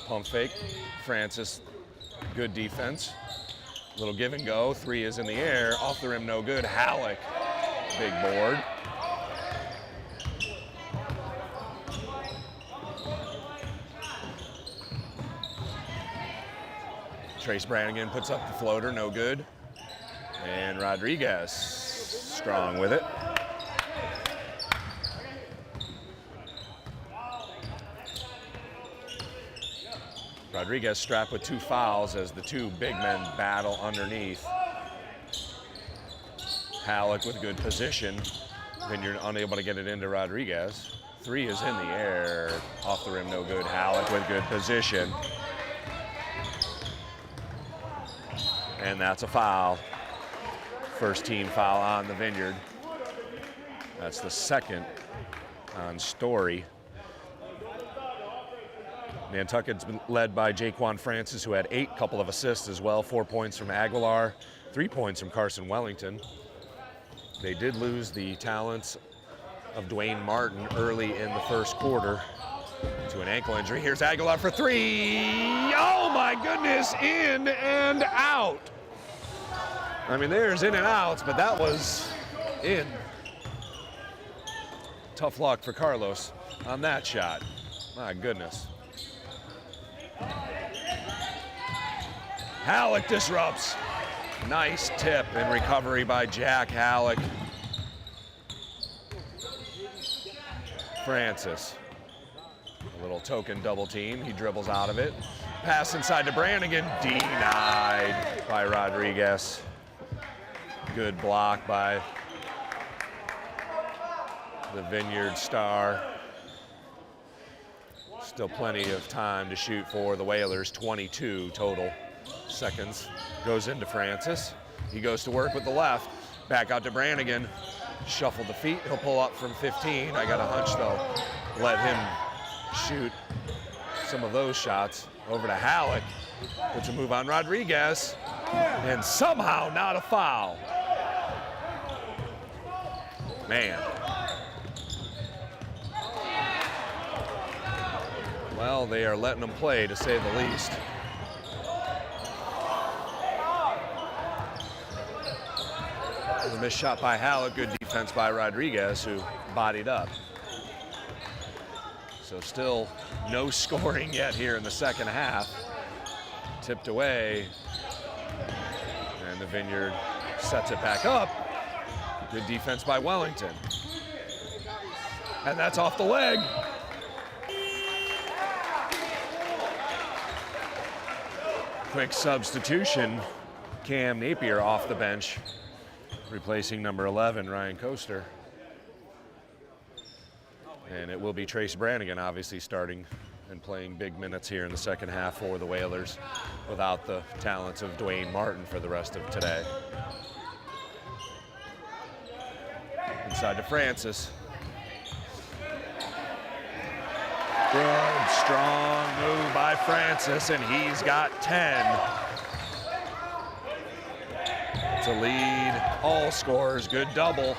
Pump fake, Francis, good defense. Little give and go, three is in the air, off the rim, no good. Halleck, big board. Trace Brannigan puts up the floater, no good. And Rodriguez, strong with it. Rodriguez strapped with 2 fouls as the 2 big men battle underneath. Halleck with good position. Vineyard unable to get it into Rodriguez. 3 is in the air, off the rim, no good. Halleck with good position. And that's a foul. First team foul on the Vineyard. That's the second on Story. Nantucket's been led by Jaquan Francis, who had 8, couple of assists as well. 4 points from Aguilar, 3 points from Carson Wellington. They did lose the talents of Dwayne Martin early in the first quarter to an ankle injury. Here's Aguilar for 3. Oh my goodness, in and out. I mean, there's in and outs, but that was in. Tough luck for Carlos on that shot. My goodness. Halleck disrupts. Nice tip and recovery by Jack Halleck. Francis. A little token double team. He dribbles out of it. Pass inside to Brannigan. Denied by Rodriguez. Good block by the Vineyard star. Still plenty of time to shoot for the Whalers. 22 total seconds. Goes into Francis. He goes to work with the left. Back out to Brannigan. Shuffle the feet. He'll pull up from 15. I got a hunch they'll let him shoot some of those shots. Over to Halleck. Puts a move on Rodriguez. And somehow not a foul. Man. Well, they are letting them play, to say the least. A missed shot by Halleck, good defense by Rodriguez, who bodied up. So still no scoring yet here in the second half. Tipped away, and the Vineyard sets it back up. Good defense by Wellington. And that's off the leg. Quick substitution. Cam Napier off the bench, replacing number 11, Ryan Coaster. And it will be Trace Brannigan, obviously, starting and playing big minutes here in the second half for the Whalers, without the talents of Dwayne Martin for the rest of today. Inside to Francis. Good, strong move by Francis, and he's got 10. To lead all scorers, good double.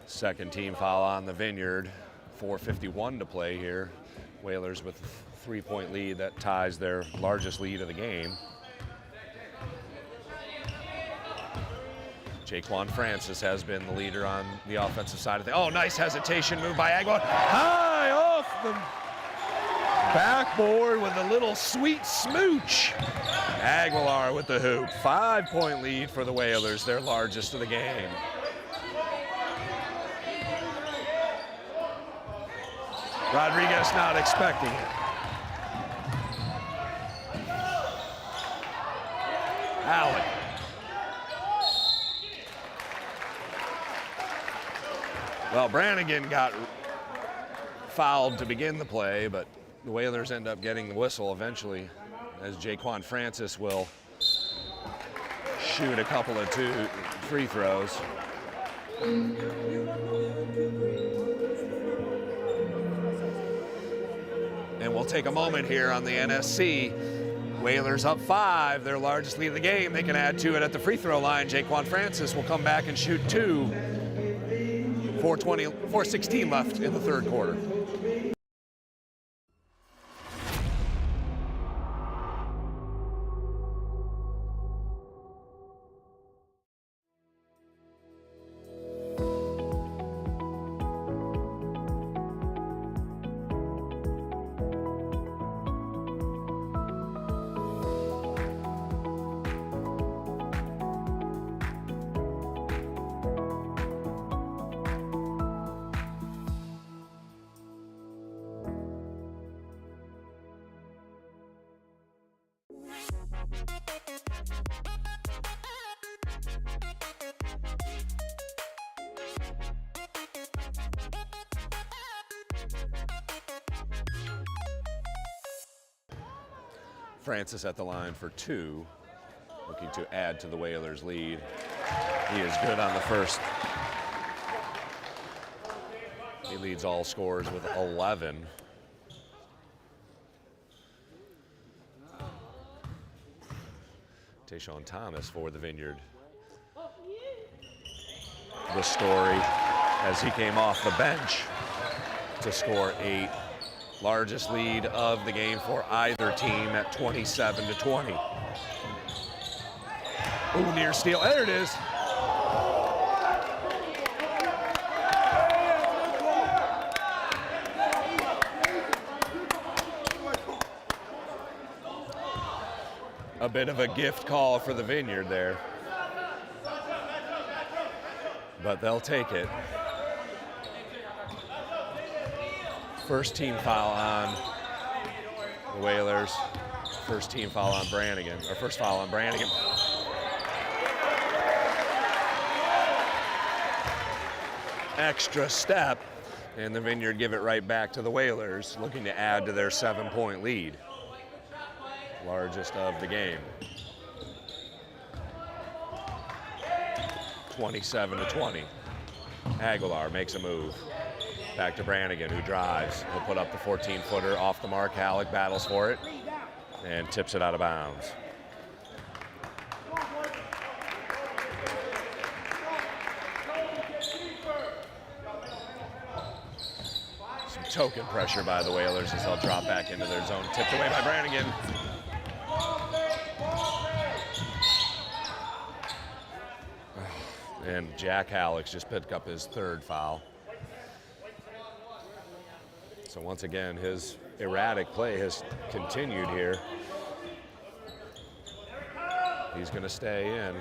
Second team foul on the Vineyard. 4:51 to play here. Whalers with a 3-point lead that ties their largest lead of the game. Jaquan Francis has been the leader on the offensive side of things. Oh, nice hesitation move by Aguilar. High off the backboard with a little sweet smooch. Aguilar with the hoop. 5-point lead for the Whalers, their largest of the game. Rodriguez not expecting it. Halleck. Well, Brannigan got fouled to begin the play, but the Whalers end up getting the whistle eventually as Jaquan Francis will shoot a couple of free throws. And we'll take a moment here on the NSC. Whalers up 5, their largest lead of the game. They can add to it at the free throw line. Jaquan Francis will come back and shoot 2. 4:16 left in the third quarter. Francis at the line for 2, looking to add to the Whalers' lead. He is good on the first. He leads all scorers with 11. Tayshawn Thomas for the Vineyard. The story as he came off the bench to score 8. Largest lead of the game for either team at 27-20. Ooh, near steal. There it is. A bit of a gift call for the Vineyard there. But they'll take it. First team foul on the Whalers. First team foul on Brannigan, or first foul on Brannigan. Extra step, and the Vineyard give it right back to the Whalers, looking to add to their 7-point lead. Largest of the game. 27-20. Aguilar makes a move. Back to Brannigan, who drives. He'll put up the 14-footer off the mark. Halleck battles for it and tips it out of bounds. Some token pressure by the Whalers as they'll drop back into their zone. Tipped away by Brannigan. And Jack Halleck's just picked up his 3rd foul. So once again, his erratic play has continued here. He's going to stay in.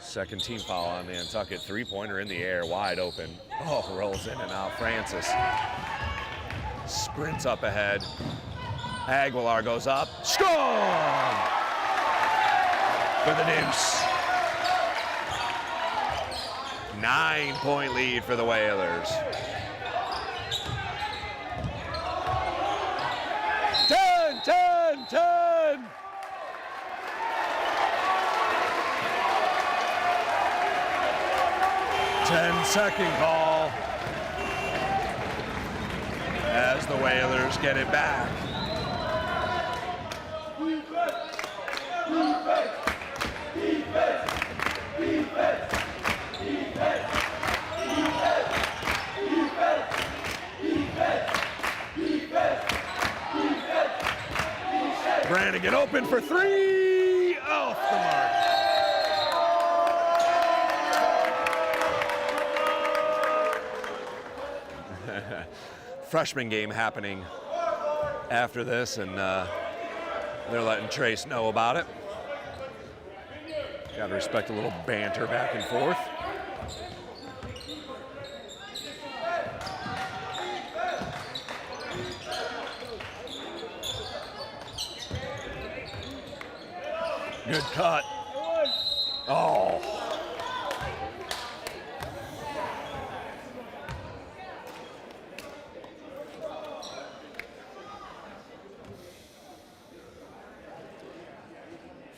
Second team foul on Nantucket. 3-pointer in the air, wide open. Oh, rolls in and out. Francis sprints up ahead. Aguilar goes up. Score! For the deuce. 9-point lead for the Whalers. 10. 10-second call as the Whalers get it back. Brannigan open for 3, off the mark. Freshman game happening after this, and they're letting Trace know about it. Got to respect a little banter back and forth. Good cut. Oh.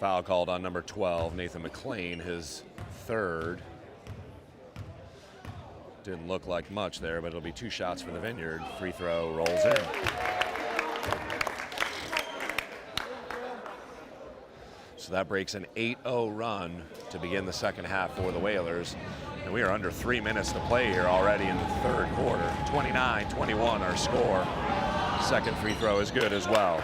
Foul called on number 12, Nathan McLean, his third. Didn't look like much there, but it'll be 2 shots for the Vineyard. Free throw rolls in. So that breaks an 8-0 run to begin the second half for the Whalers. And we are under 3 minutes to play here already in the third quarter. 29-21 our score. Second free throw is good as well.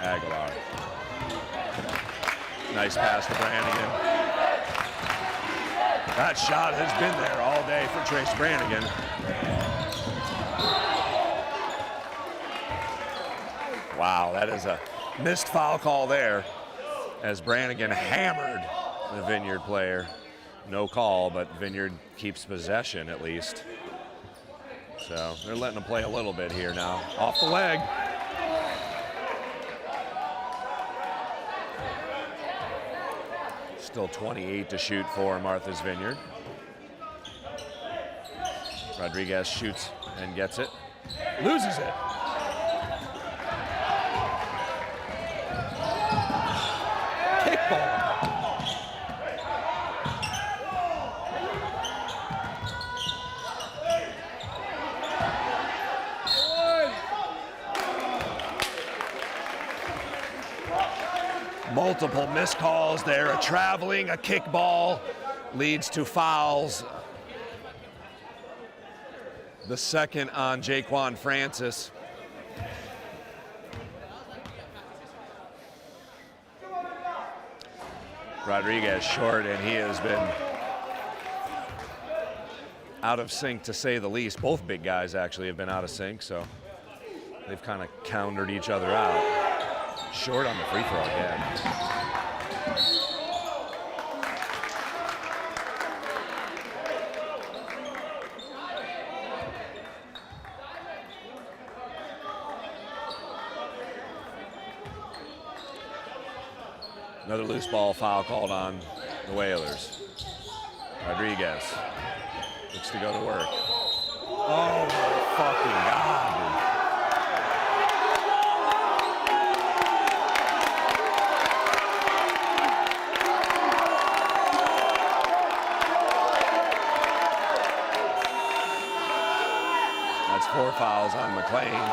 Aguilar. Nice pass to Brannigan. That shot has been there all day for Trace Brannigan. Wow, that is a missed foul call there as Brannigan hammered the Vineyard player. No call, but Vineyard keeps possession at least. So they're letting him play a little bit here now. Off the leg. Still 28 to shoot for Martha's Vineyard. Rodriguez shoots and gets it. Loses it. Kickball. Multiple missed calls there. A traveling, a kickball leads to fouls. The second on Jaquan Francis. Rodriguez short, and he has been out of sync to say the least. Both big guys actually have been out of sync, so they've kind of countered each other out. Short on the free throw again. Another loose ball foul called on the Whalers. Rodriguez looks to go to work. Oh my fucking God, dude. That's 4 fouls on McLean.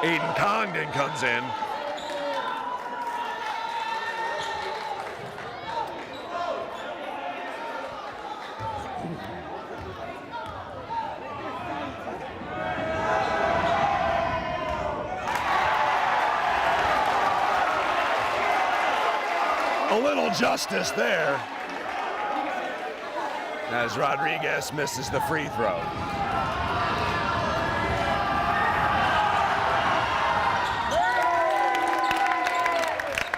Aiden Condon comes in. A little justice there as Rodriguez misses the free throw.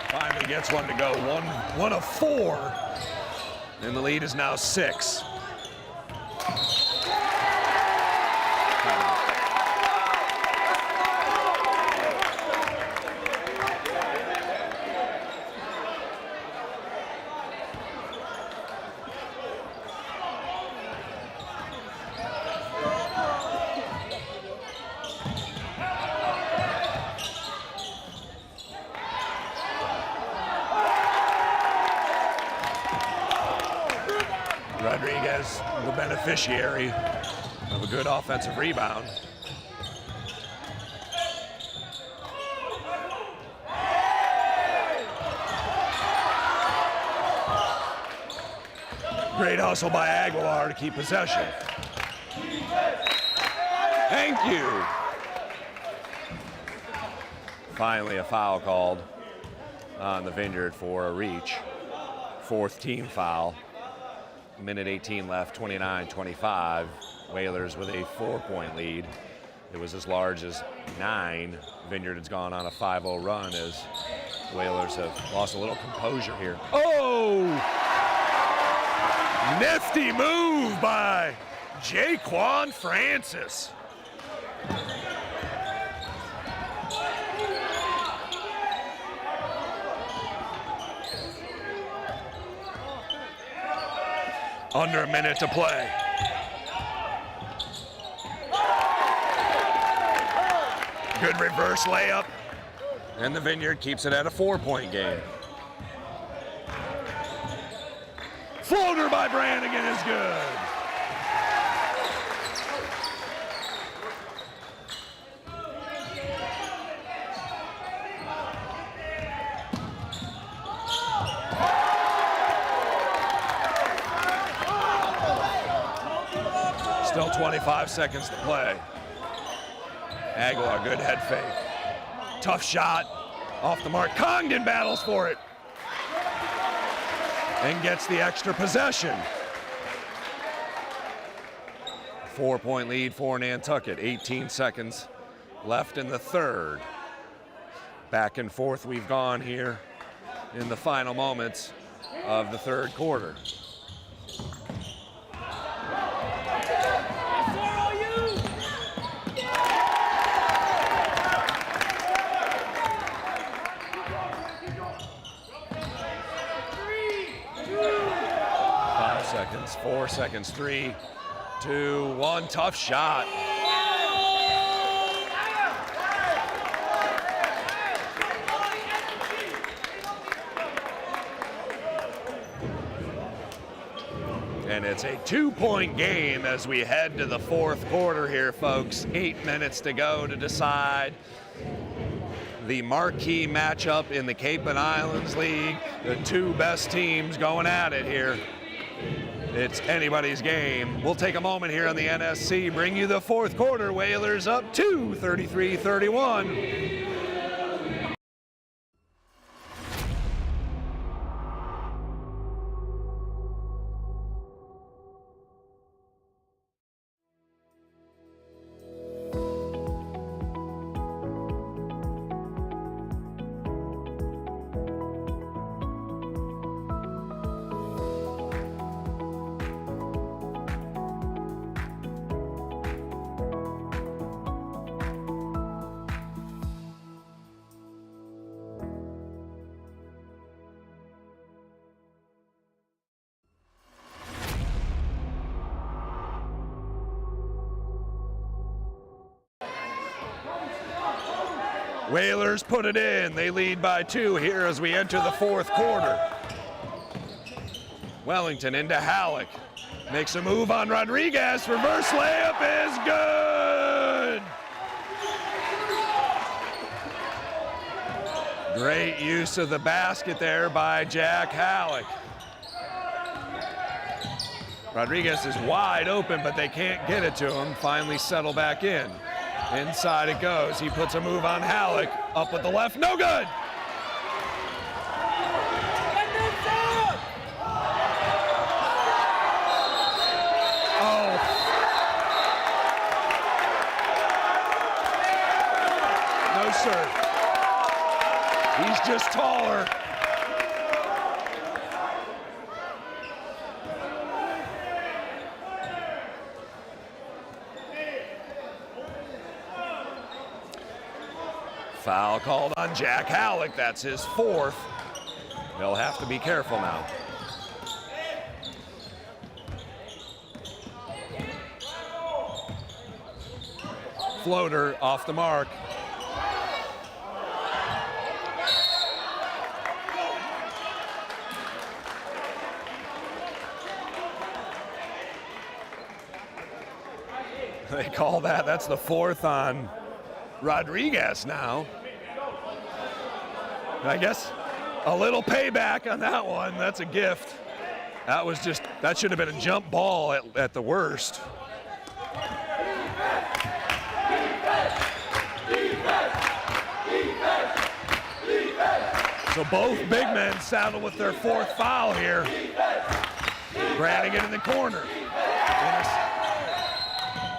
Finally gets one to go. One of 4, and the lead is now 6. Rodriguez, the beneficiary of a good offensive rebound. Great hustle by Aguilar to keep possession. Thank you. Finally, a foul called on the Vineyard for a reach. 4th team foul. Minute 18 left, 29-25. Whalers with a 4-point lead. It was as large as 9. Vineyard has gone on a 5-0 run as Whalers have lost a little composure here. Oh! Nifty move by Jaquan Francis. Under a minute to play. Good reverse layup. And the Vineyard keeps it at a 4-point game. Floater by Brannigan is good. Still 25 seconds to play. Aguilar, good head fake. Tough shot, off the mark. Congdon battles for it and gets the extra possession. 4-point lead for Nantucket, 18 seconds left in the third. Back and forth we've gone here in the final moments of the third quarter. Seconds, 4 seconds, 3, 2, 1, tough shot. And it's a 2-point game as we head to the fourth quarter here, folks. 8 minutes to go to decide the marquee matchup in the Cape and Islands League. The two best teams going at it here. It's anybody's game. We'll take a moment here on the NSC, bring you the fourth quarter. Whalers up 2, 33-31. Whalers put it in. They lead by 2 here as we enter the fourth quarter. Wellington into Halleck. Makes a move on Rodriguez. Reverse layup is good. Great use of the basket there by Jack Halleck. Rodriguez is wide open, but they can't get it to him. Finally settle back in. Inside it goes. He puts a move on Halleck. Up with the left. No good. Oh. No, sir. He's just taller. Foul called on Jack Halleck. That's his 4th. They'll have to be careful now. Floater off the mark. They call that. That's the 4th on Rodriguez now. I guess a little payback on that one. That's a gift. That should have been a jump ball at the worst. So both big men saddle with their 4th foul here. Brannigan in the corner.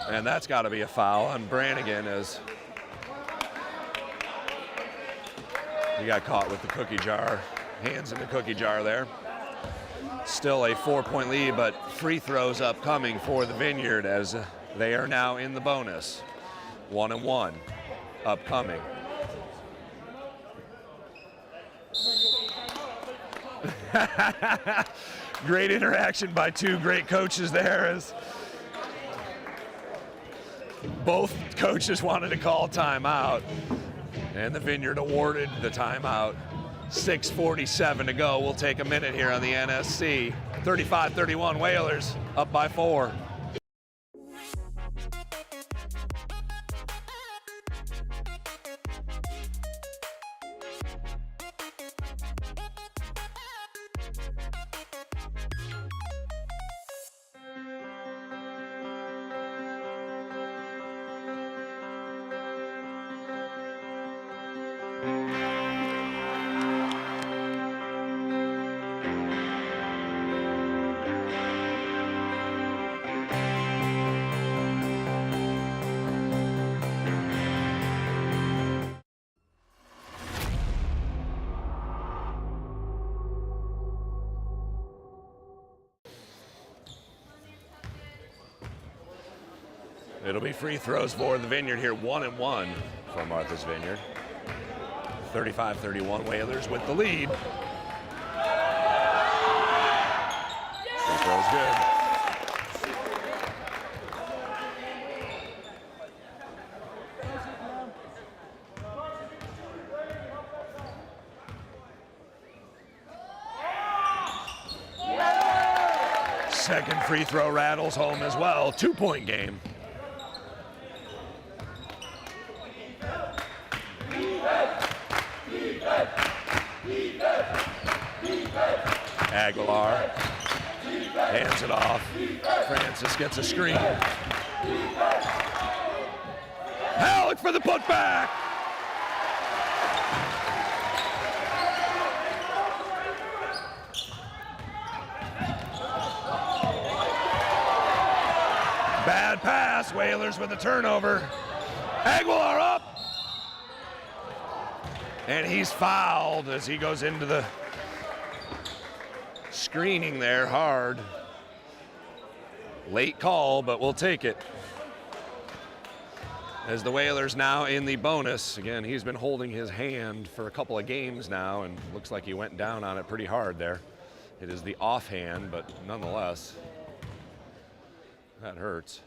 And that's got to be a foul on Brannigan as he got caught with the cookie jar, hands in the cookie jar there. Still a 4-point lead, but free throws upcoming for the Vineyard as they are now in the bonus. 1-1 upcoming. Great interaction by two great coaches there, as both coaches wanted to call timeout, and the Vineyard awarded the timeout. 6:47 to go. We'll take a minute here on the NSC. 35-31 Whalers, up by 4. It'll be free throws for the Vineyard here, 1-1 for Martha's Vineyard. 35-31 Whalers with the lead. Free throw's good. Second free throw rattles home as well. 2-point game. Aguilar hands it off. Francis gets a screen. Halleck for the putback. Bad pass. Whalers with a turnover. Aguilar up. And he's fouled as he goes into the screening there hard. Late call, but we'll take it. As the Whalers now in the bonus. Again, he's been holding his hand for a couple of games now, and looks like he went down on it pretty hard there. It is the offhand, but nonetheless, that hurts.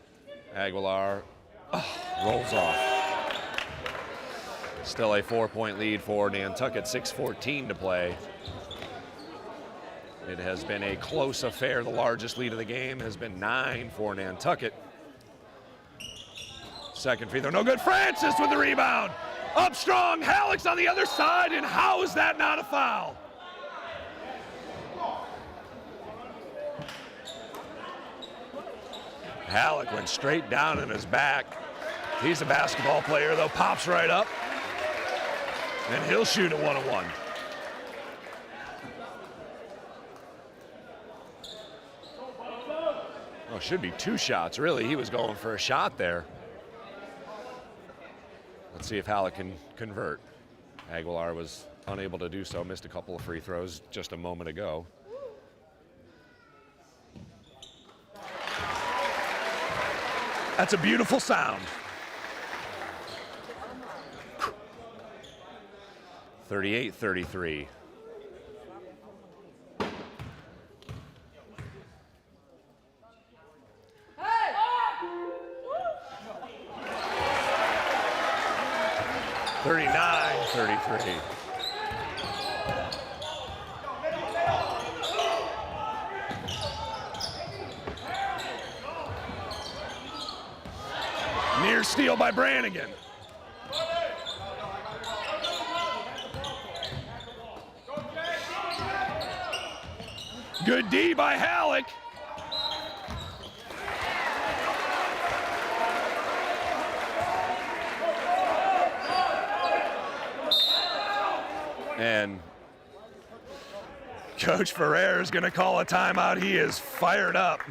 Aguilar rolls off. Still a 4-point lead for Nantucket, 6:14 to play. It has been a close affair. The largest lead of the game has been 9 for Nantucket. Second free throw, no good. Francis with the rebound. Up strong, Halleck's on the other side, and how is that not a foul? Halleck went straight down on his back. He's a basketball player though, pops right up, and he'll shoot a 1-on-1. Oh, should be 2 shots, really. He was going for a shot there. Let's see if Halleck can convert. Aguilar was unable to do so, missed a couple of free throws just a moment ago. That's a beautiful sound. 38-33. Near steal by Brannigan. Good D by Halleck. And Coach Ferreira is going to call a timeout. He is fired up.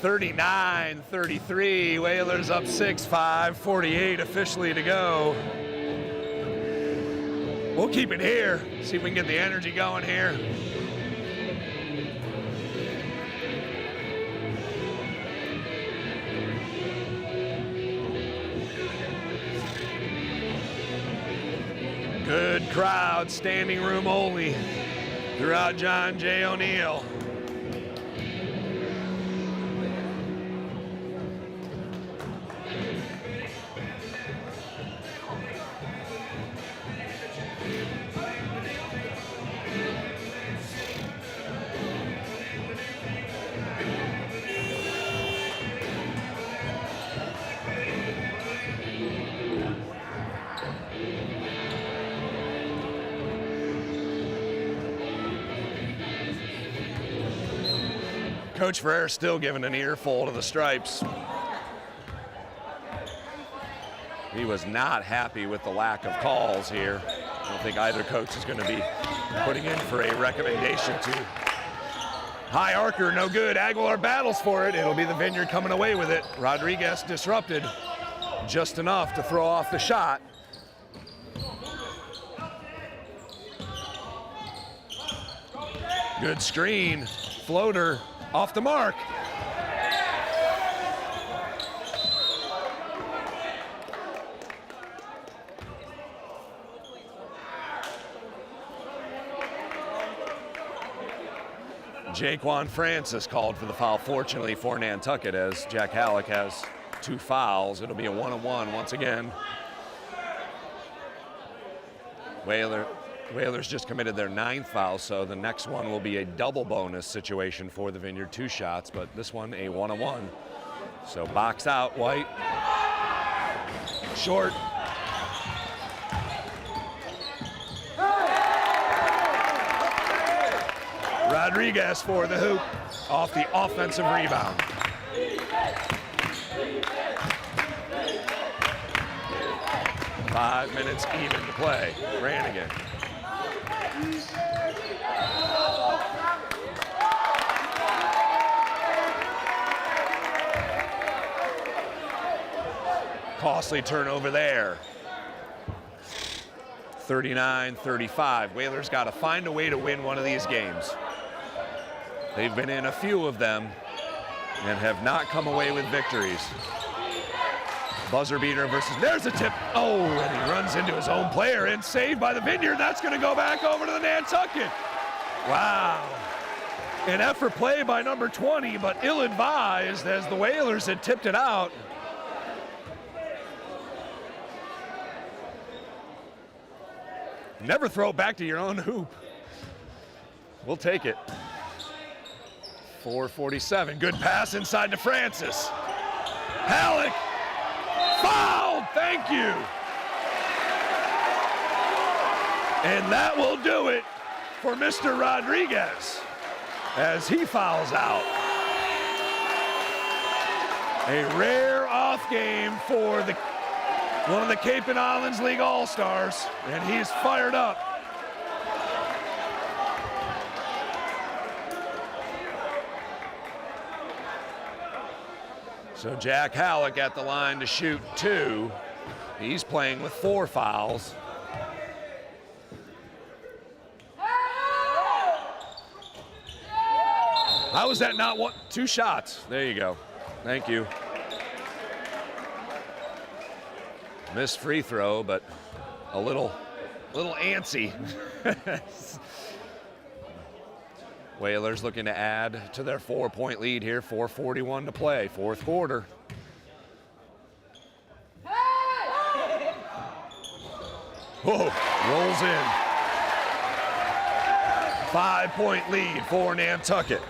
39-33, Whalers up 6-5, 48 officially to go. We'll keep it here, see if we can get the energy going here. Good crowd, standing room only. throughout John J. O'Neil. Coach Ferreria still giving an earful to the stripes. He was not happy with the lack of calls here. I don't think either coach is going to be putting in for a recommendation to high archer, no good. Aguilar battles for it. It'll be the Vineyard coming away with it. Rodriguez disrupted just enough to throw off the shot. Good screen, floater. Off the mark. Jaquan Francis called for the foul, fortunately for Nantucket, as Jack Halleck has 2 fouls. It'll be a 1-on-1 once again. Whalers just committed their 9th foul, so the next one will be a double bonus situation for the Vineyard, 2 shots, but this one a 1-on-1. So box out, White. Short. Rodriguez for the hoop off the offensive rebound. Five minutes even to play. Brannigan. Costly turnover there. 39-35. Whalers got to find a way to win one of these games. They've been in a few of them and have not come away with victories. Buzzer beater versus, there's a tip. Oh, and he runs into his own player and saved by the Vineyard. That's going to go back over to the Nantucket. Wow. An effort play by number 20, but ill-advised as the Whalers had tipped it out. Never throw it back to your own hoop. We'll take it. 4:47, good pass inside to Francis. Halleck, fouled, thank you. And that will do it for Mr. Rodriguez as he fouls out. A rare off game for one of the Cape and Islands League All-Stars, and he's fired up. So Jack Halleck at the line to shoot 2. He's playing with 4 fouls. How was that not 2 shots? There you go. Thank you. Missed free throw, but a little antsy. Whalers looking to add to their 4-point lead here. 4:41 to play, 4th quarter. Whoa, rolls in. 5-point lead for Nantucket.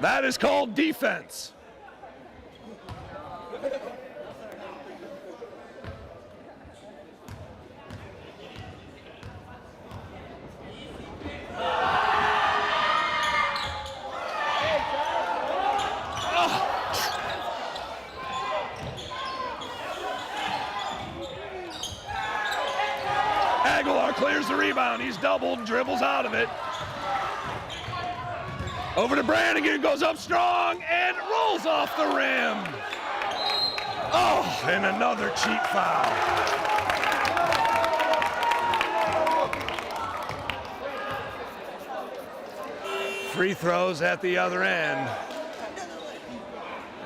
That is called defense. Aguilar clears the rebound. He's doubled, dribbles out of it. Over to Brannigan, goes up strong and rolls off the rim. Oh, and another cheap foul. Free throws at the other end.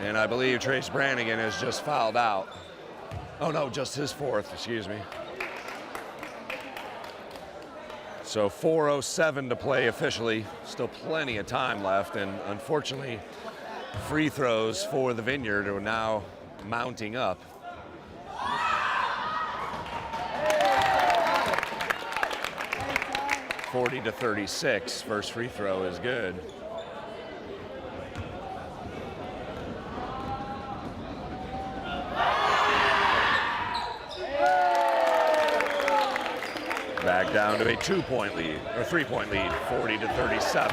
And I believe Trace Brannigan has just fouled out. Oh no, just his fourth, excuse me. So 4:07 to play officially. Still plenty of time left, and unfortunately, free throws for the Vineyard are now mounting up. (40-36). First free throw is good. Back down to a 2-point lead, or 3-point lead, 40-37.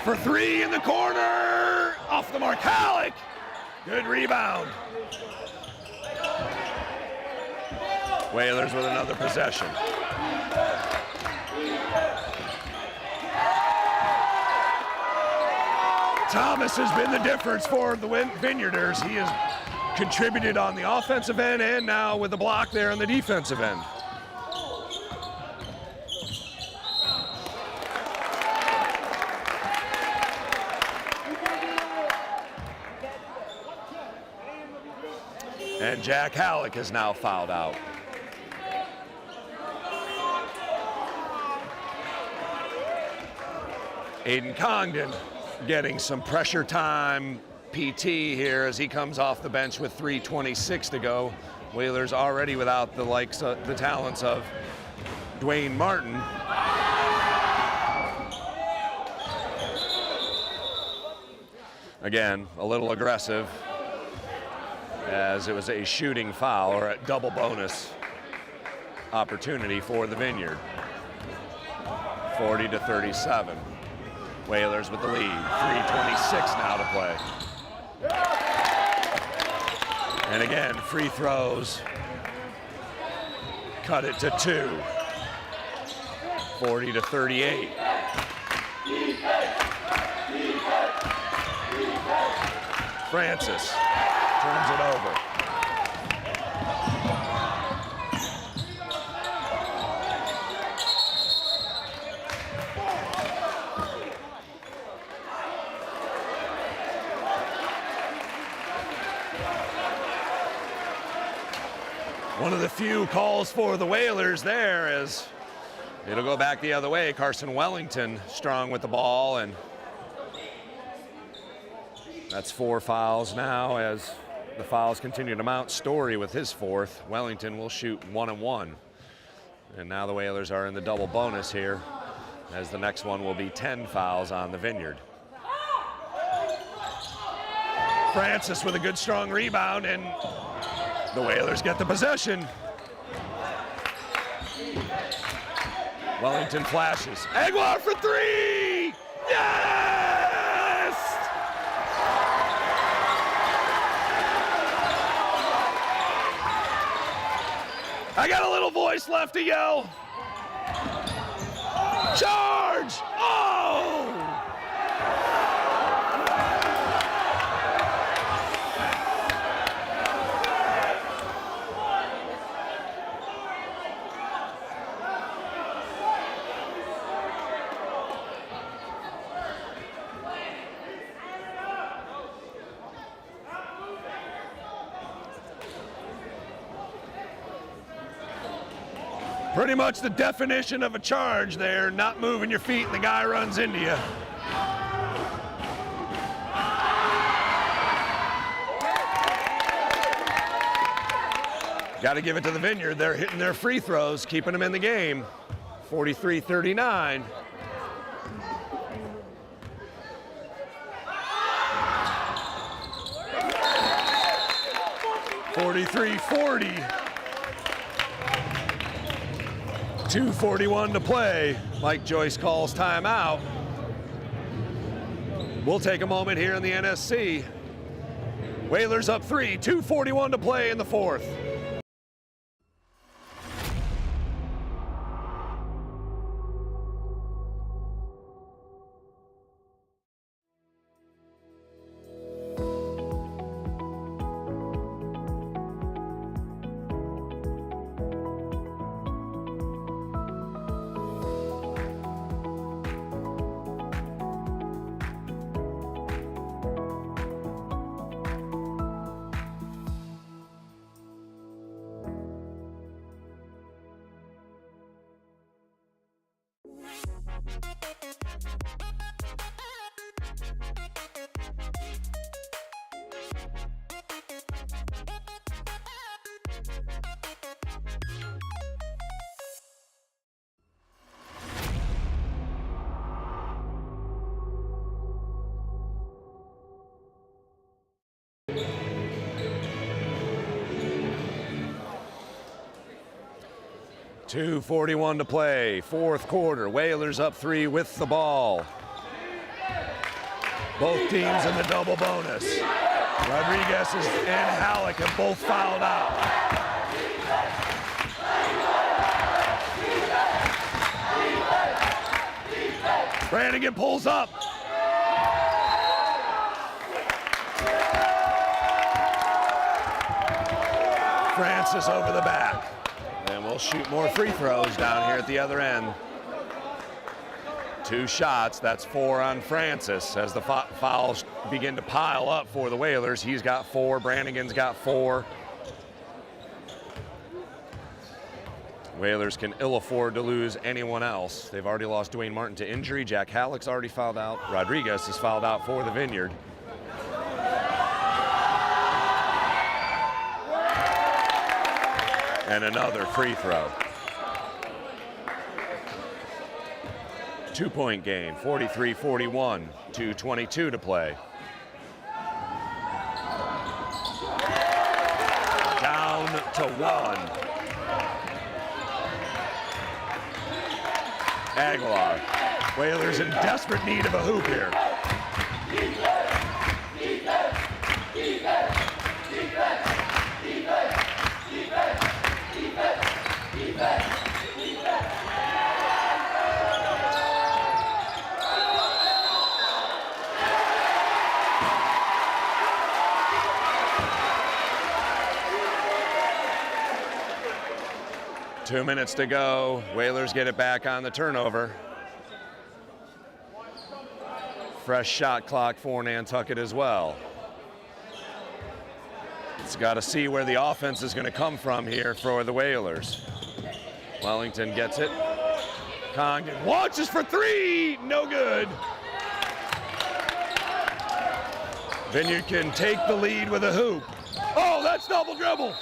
For three in the corner, off the mark, Halleck. Good rebound. Whalers with another possession. Thomas has been the difference for the Vineyarders. He has contributed on the offensive end and now with the block there on the defensive end. And Jack Halleck is now fouled out. Aiden Congdon getting some pressure time PT here as he comes off the bench with 3:26 to go. Whalers already without the likes of the talents of Dwayne Martin. Again, a little aggressive as it was a shooting foul or a double bonus opportunity for the Vineyard. 40-37. Whalers with the lead. 3:26 now to play. And again, free throws. Cut it to 2. 40-38. Francis turns it over. One of the few calls for the Whalers there as it'll go back the other way. Carson Wellington strong with the ball, and that's 4 fouls now as the fouls continue to mount. Story with his 4th. Wellington will shoot 1-1. And now the Whalers are in the double bonus here as the next one will be 10 fouls on the Vineyard. Francis with a good strong rebound, and the Whalers get the possession. Wellington flashes. Aguilar for 3! Yes! I got a little voice left to yell. Charge! Oh! Pretty much the definition of a charge there, not moving your feet and the guy runs into you. Got to give it to the Vineyard. They're hitting their free throws, keeping them in the game. 43-39. (43-40). 2:41 to play. Mike Joyce calls timeout. We'll take a moment here in the NSC. Whalers up 3, 2:41 to play in the fourth. .241 to play, fourth quarter. Whalers up 3 with the ball. Both teams in the double bonus. Rodriguez and Halleck have both fouled out. Brannigan pulls up. Francis over the back. And we'll shoot more free throws down here at the other end. 2 shots, that's 4 on Francis as the fouls begin to pile up for the Whalers. He's got 4, Brannigan's got 4. Whalers can ill afford to lose anyone else. They've already lost Dwayne Martin to injury. Jack Halleck's already fouled out. Rodriguez is fouled out for the Vineyard. And another free throw. 2-point game, 43-41, 2:22 to play. Down to 1. Aguilar. Whalers in desperate need of a hoop here. 2 minutes to go. Whalers get it back on the turnover. Fresh shot clock for Nantucket as well. It's got to see where the offense is going to come from here for the Whalers. Wellington gets it. Congdon launches for 3, no good. Vineyard can take the lead with a hoop. Oh, that's double dribble.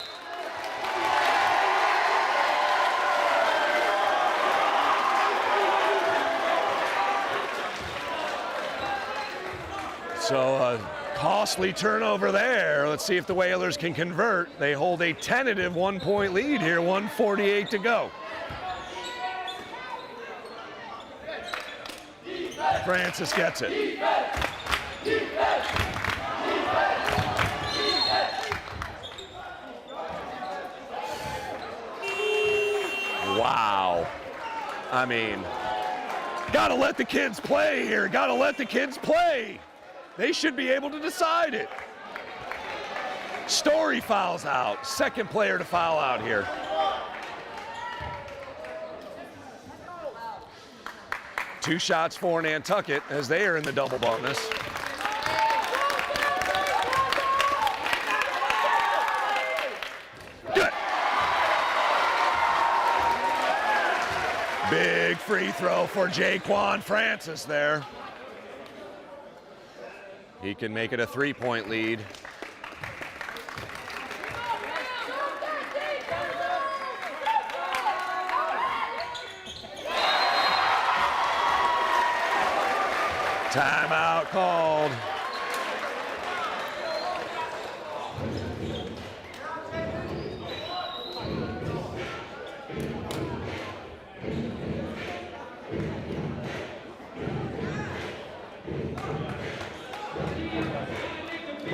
So a costly turnover there. Let's see if the Whalers can convert. They hold a tentative 1-point lead here, 1:48 to go. Francis gets it. Wow. I mean, gotta let the kids play here. Gotta let the kids play. They should be able to decide it. Story fouls out. Second player to foul out here. Two shots for Nantucket as they are in the double bonus. Good. Big free throw for Jaquan Francis there. He can make it a 3-point lead. Timeout called.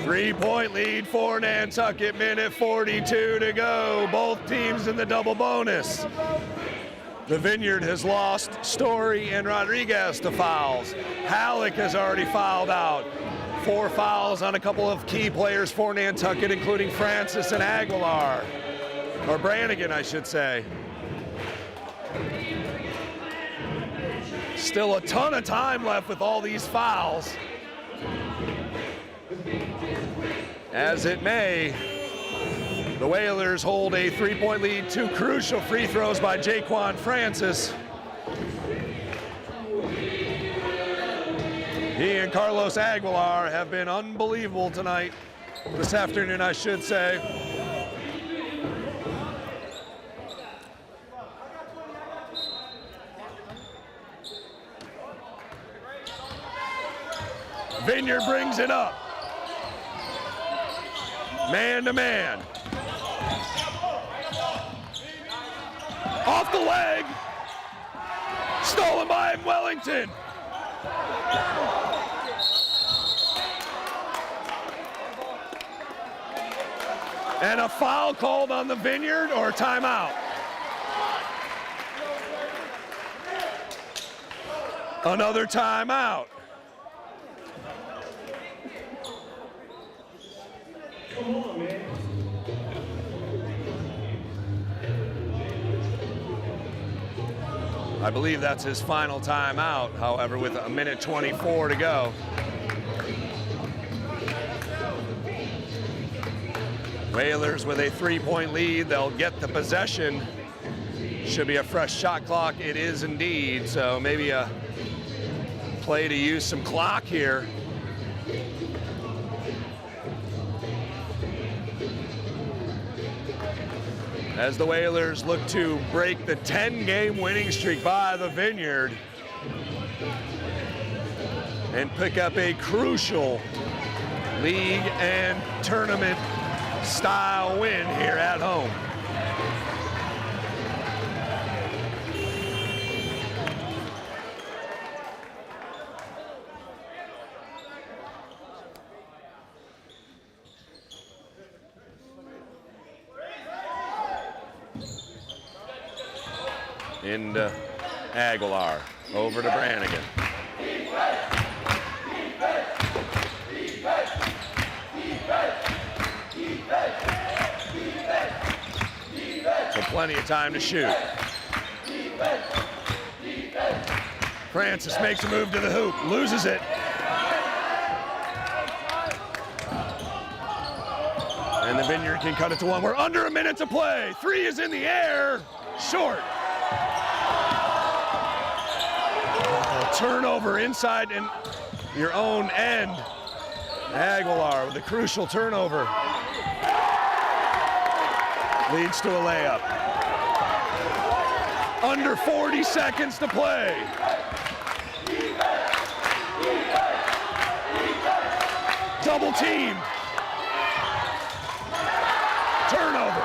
3-point lead for Nantucket, minute 42 to go. Both teams in the double bonus. The Vineyard has lost Story and Rodriguez to fouls. Halleck has already fouled out. 4 fouls on a couple of key players for Nantucket, including Francis and Aguilar. Or Brannigan, I should say. Still a ton of time left with all these fouls. As it may, the Whalers hold a 3-point lead. 2 crucial free throws by Jaquan Francis. He and Carlos Aguilar have been unbelievable tonight, this afternoon, I should say. Vineyard brings it up. Man to man. Off the leg. Stolen by Wellington. And a foul called on the Vineyard or timeout? Another timeout. I believe that's his final timeout, however, with a minute 24 to go. Whalers with a 3-point lead. They'll get the possession. Should be a fresh shot clock. It is indeed. So maybe a play to use some clock here. As the Whalers look to break the 10-game winning streak by the Vineyard and pick up a crucial league and tournament style win here at home. Into Aguilar, over to Brannigan. So plenty of time to shoot. Francis makes a move to the hoop, loses it. And the Vineyard can cut it to one. We're under a minute to play. 3 is in the air, short. Turnover inside in your own end. Aguilar with a crucial turnover. Leads to a layup. Under 40 seconds to play. Double team. Turnover.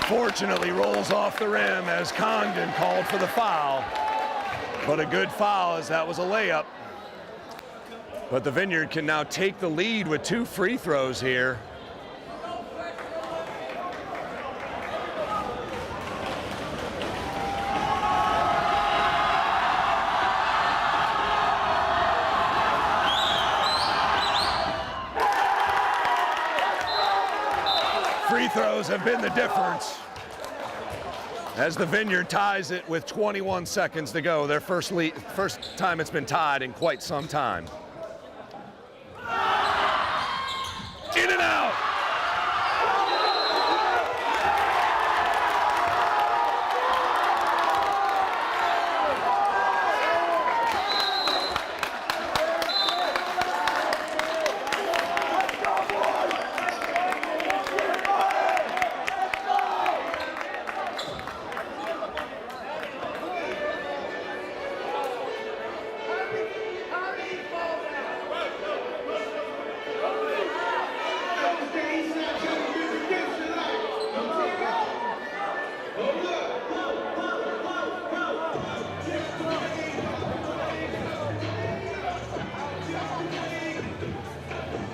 Fortunately rolls off the rim as Congdon called for the foul. But a good foul as that was a layup. But the Vineyard can now take the lead with 2 free throws here. Free throws have been the difference as the Vineyard ties it with 21 seconds to go. Their first time it's been tied in quite some time. In and out.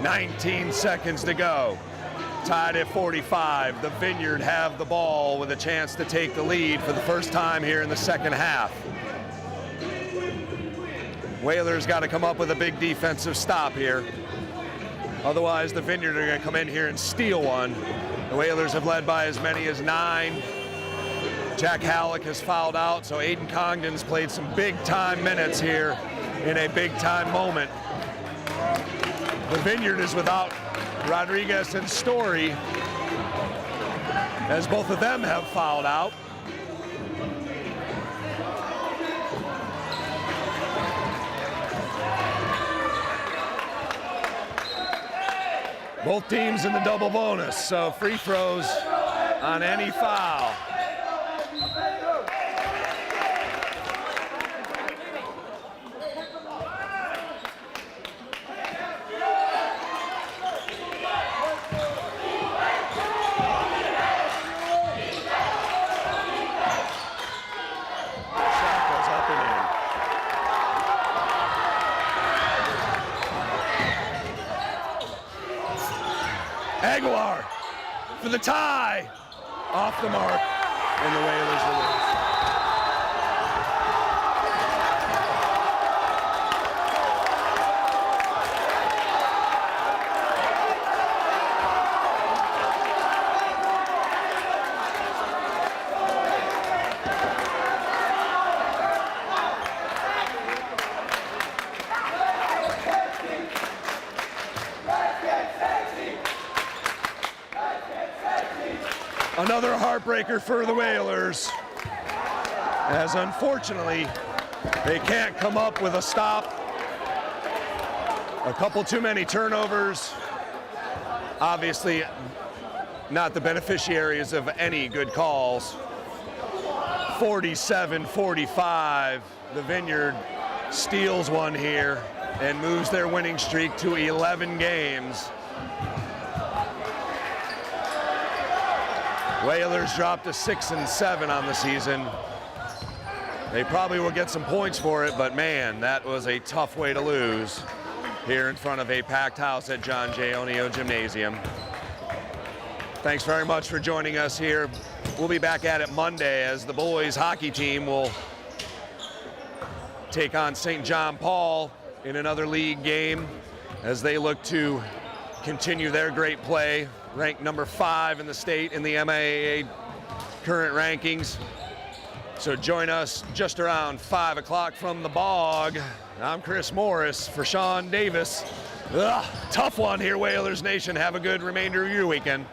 19 seconds to go. Tied at 45. The Vineyard have the ball with a chance to take the lead for the first time here in the second half. Whalers got to come up with a big defensive stop here. Otherwise, the Vineyard are going to come in here and steal one. The Whalers have led by as many as 9. Jack Halleck has fouled out, so Aiden Congdon's played some big-time minutes here in a big-time moment. The Vineyard is without Rodriguez and Story, as both of them have fouled out. Both teams in the double bonus, so free throws on any foul. Aguilar for the tie, off the mark, and the Whalers will lose. Another heartbreaker for the Whalers, as unfortunately they can't come up with a stop. A couple too many turnovers. Obviously not the beneficiaries of any good calls. 47-45, the Vineyard steals one here and moves their winning streak to 11 games. Whalers dropped to 6-7 on the season. They probably will get some points for it, but man, that was a tough way to lose here in front of a packed house at John J. Oneil Gymnasium. Thanks very much for joining us here. We'll be back at it Monday as the boys hockey team will take on St. John Paul in another league game as they look to continue their great play, ranked number 5 in the state in the MIAA current rankings. So join us just around 5 o'clock from the Bog. I'm Chris Morris for Sean Davis. Tough one here, Whalers Nation. Have a good remainder of your weekend.